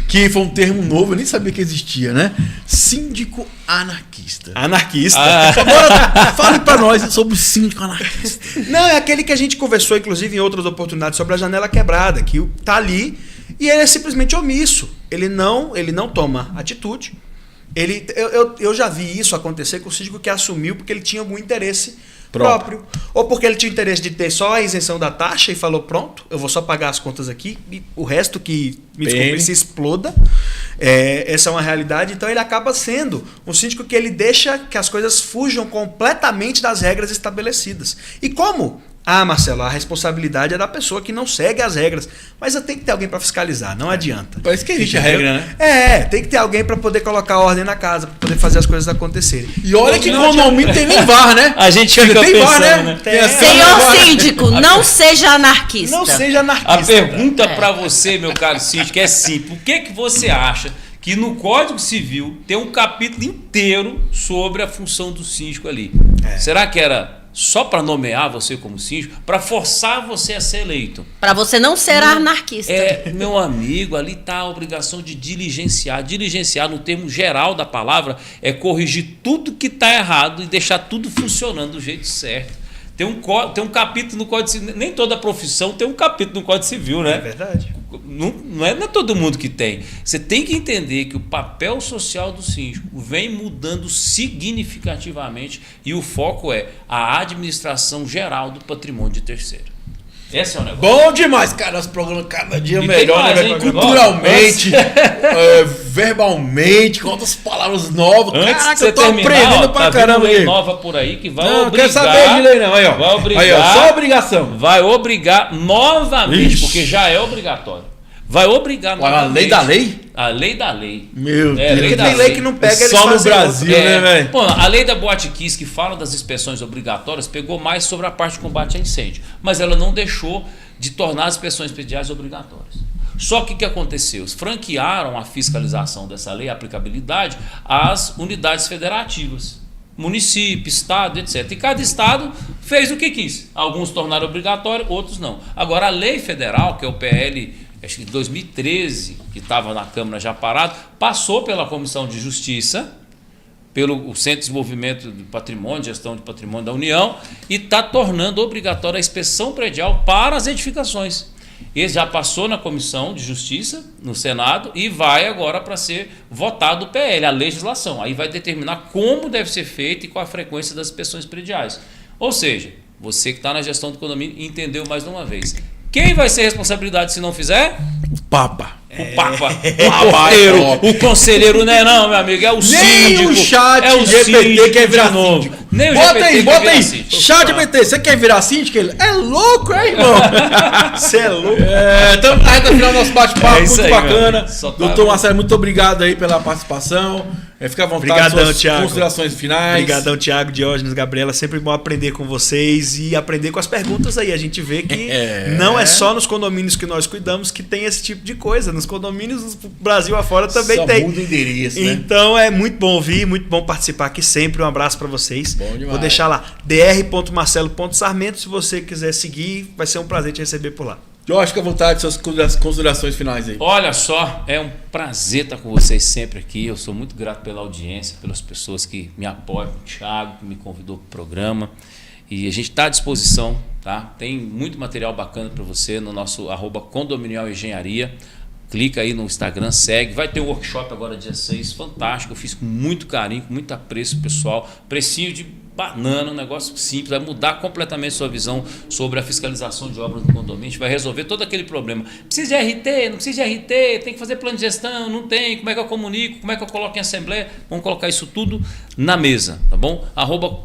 que foi um termo novo, eu nem sabia que existia, né? Síndico anarquista. Agora, fale pra nós sobre o síndico anarquista. Não, é aquele que a gente conversou, inclusive, em outras oportunidades, sobre a janela quebrada, que tá ali e ele é simplesmente omisso. Ele não toma atitude. Eu já vi isso acontecer com o síndico que assumiu porque ele tinha algum interesse próprio. Ou porque ele tinha interesse de ter só a isenção da taxa e falou, pronto, eu vou só pagar as contas aqui e o resto que, me desculpe, se exploda. Essa é uma realidade. Então ele acaba sendo um síndico que ele deixa que as coisas fujam completamente das regras estabelecidas. E como? Marcelo, a responsabilidade é da pessoa que não segue as regras. Mas tem que ter alguém para fiscalizar, não adianta. Parece que existe a regra, né? Tem que ter alguém para poder colocar ordem na casa, para poder fazer as coisas acontecerem. E olha que condomínio tem nem VAR, né? A gente fica tem pensando, VAR, né? né? Senhor síndico, não seja anarquista. Não seja A anarquista. pergunta para você, meu caro síndico, é simples. Por que você acha que no Código Civil tem um capítulo inteiro sobre a função do síndico ali? Será que era só para nomear você como síndico, para forçar você a ser eleito? Para você não ser anarquista. Meu amigo, ali está a obrigação de diligenciar. Diligenciar, no termo geral da palavra, é corrigir tudo que está errado e deixar tudo funcionando do jeito certo. Tem um capítulo no Código Civil, nem toda profissão tem um capítulo no Código Civil, né? É verdade. Não é todo mundo que tem. Você tem que entender que o papel social do síndico vem mudando significativamente e o foco é a administração geral do patrimônio de terceiro. Esse é o negócio. Bom demais, cara. Nosso programa cada dia E melhor, tem mais, né? hein? Culturalmente, verbalmente, com outras palavras novas. Antes de Caraca, você eu tô terminar, aprendendo ó, pra tá caramba vindo lei aqui. nova por aí que vai Não, obrigar. quero saber de lei não. Aí, ó. Vai obrigar. Aí, ó, só obrigação. Vai obrigar novamente, Ixi. porque já é obrigatório. Vai obrigar A novamente. lei da lei? A lei da lei. Meu É, Deus. lei Porque da tem lei que não pega, eles Só no fazem Brasil, outra. né, velho? Pô, a lei da Boate Kiss, que fala das inspeções obrigatórias, pegou mais sobre a parte de combate a incêndio. Mas ela não deixou de tornar as inspeções prediais obrigatórias. Só que o que aconteceu? Franquearam a fiscalização dessa lei, a aplicabilidade, às unidades federativas. Município, estado, etc. E cada estado fez o que quis. Alguns tornaram obrigatório, outros não. Agora, a lei federal, que é o PL, acho que de 2013, que estava na Câmara já parado, passou pela Comissão de Justiça, pelo Centro de Desenvolvimento do Patrimônio, Gestão de Patrimônio da União, e está tornando obrigatória a inspeção predial para as edificações. Esse já passou na Comissão de Justiça, no Senado, e vai agora para ser votado o PL, a legislação. Aí vai determinar como deve ser feito e qual a frequência das inspeções prediais. Ou seja, você que está na gestão do condomínio entendeu mais de uma vez. Quem vai ser responsabilidade se não fizer? Papa. O Papa, o porteiro, o conselheiro, não, meu amigo, é o síndico. Nem o chat é o GPT quer virar de novo. síndico. Nem o Bota GPT aí, quer bota virar aí. síndico. Chat GPT, você quer virar síndico? Ele é louco, é, irmão? Você é louco. Estamos na reta final do nosso bate-papo, É isso muito aí, meu bacana. amigo. Só tá Doutor bom. Marcelo, muito obrigado aí pela participação. Fica à vontade, Obrigadão, suas Thiago. considerações finais. Obrigadão, Thiago, Diógenes, Gabriela. Sempre bom aprender com vocês e aprender com as perguntas aí. A gente vê que não é só nos condomínios que nós cuidamos que tem esse tipo de coisa. Nos condomínios do Brasil afora também Só tem. muda o endereço, né? Então é muito bom ouvir, muito bom participar aqui sempre. Um abraço para vocês. Bom demais. Vou deixar lá dr.marcelo.sarmento. Se você quiser seguir, vai ser um prazer te receber por lá. Jorge, fica à vontade, suas considerações finais aí. Olha só, é um prazer estar com vocês sempre aqui. Eu sou muito grato pela audiência, pelas pessoas que me apoiam, o Thiago, que me convidou para o programa. E a gente está à disposição, tá? Tem muito material bacana para você no nosso @condominial-engenharia. Clica aí no Instagram, segue. Vai ter um workshop agora dia 6, fantástico. Eu fiz com muito carinho, com muito apreço, pessoal. Precinho de banana, um negócio simples. Vai mudar completamente sua visão sobre a fiscalização de obras no condomínio. A gente vai resolver todo aquele problema. Precisa de RT, não precisa de RT, tem que fazer plano de gestão, não tem. Como é que eu comunico? Como é que eu coloco em assembleia? Vamos colocar isso tudo na mesa, tá bom?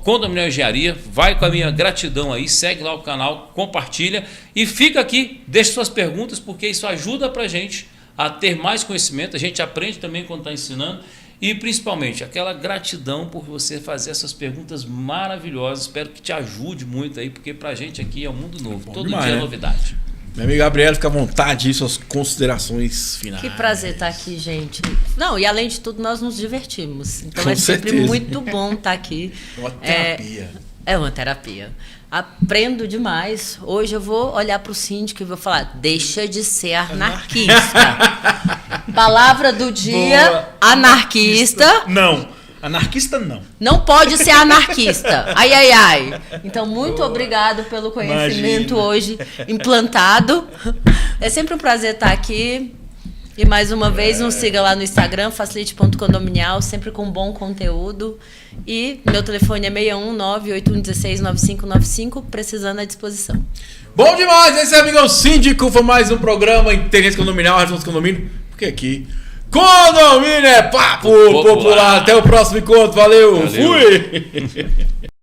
@condominial engenharia. Vai com a minha gratidão aí, segue lá o canal, compartilha e fica aqui, deixe suas perguntas, porque isso ajuda pra gente a ter mais conhecimento. A gente aprende também quando está ensinando. E principalmente aquela gratidão por você fazer essas perguntas maravilhosas. Espero que te ajude muito aí, porque pra gente aqui é um mundo novo. Todo demais, dia é né? novidade. Meu amigo Gabriel, fica à vontade aí, suas considerações finais. Que prazer estar aqui, gente. Não, e além de tudo, nós nos divertimos. Então Com é sempre certeza. muito bom estar aqui. Uma terapia. É uma terapia. Aprendo demais. Hoje eu vou olhar para o síndico e vou falar: deixa de ser anarquista. Palavra do dia: Boa. anarquista. Não. Anarquista não. Não pode ser anarquista. Ai, ai, ai. Então, muito obrigado pelo conhecimento Imagina. hoje implantado. É sempre um prazer estar aqui. E mais uma vez, nos siga lá no Instagram, facilite.condominial, sempre com bom conteúdo. E meu telefone é 619-8116-9595, precisando à disposição. Bom demais, esse é o Amigão Síndico, foi mais um programa Interesse Condominial, Revolução dos Condomínio, porque aqui condomínio é papo popular. Até o próximo encontro, valeu. Fui!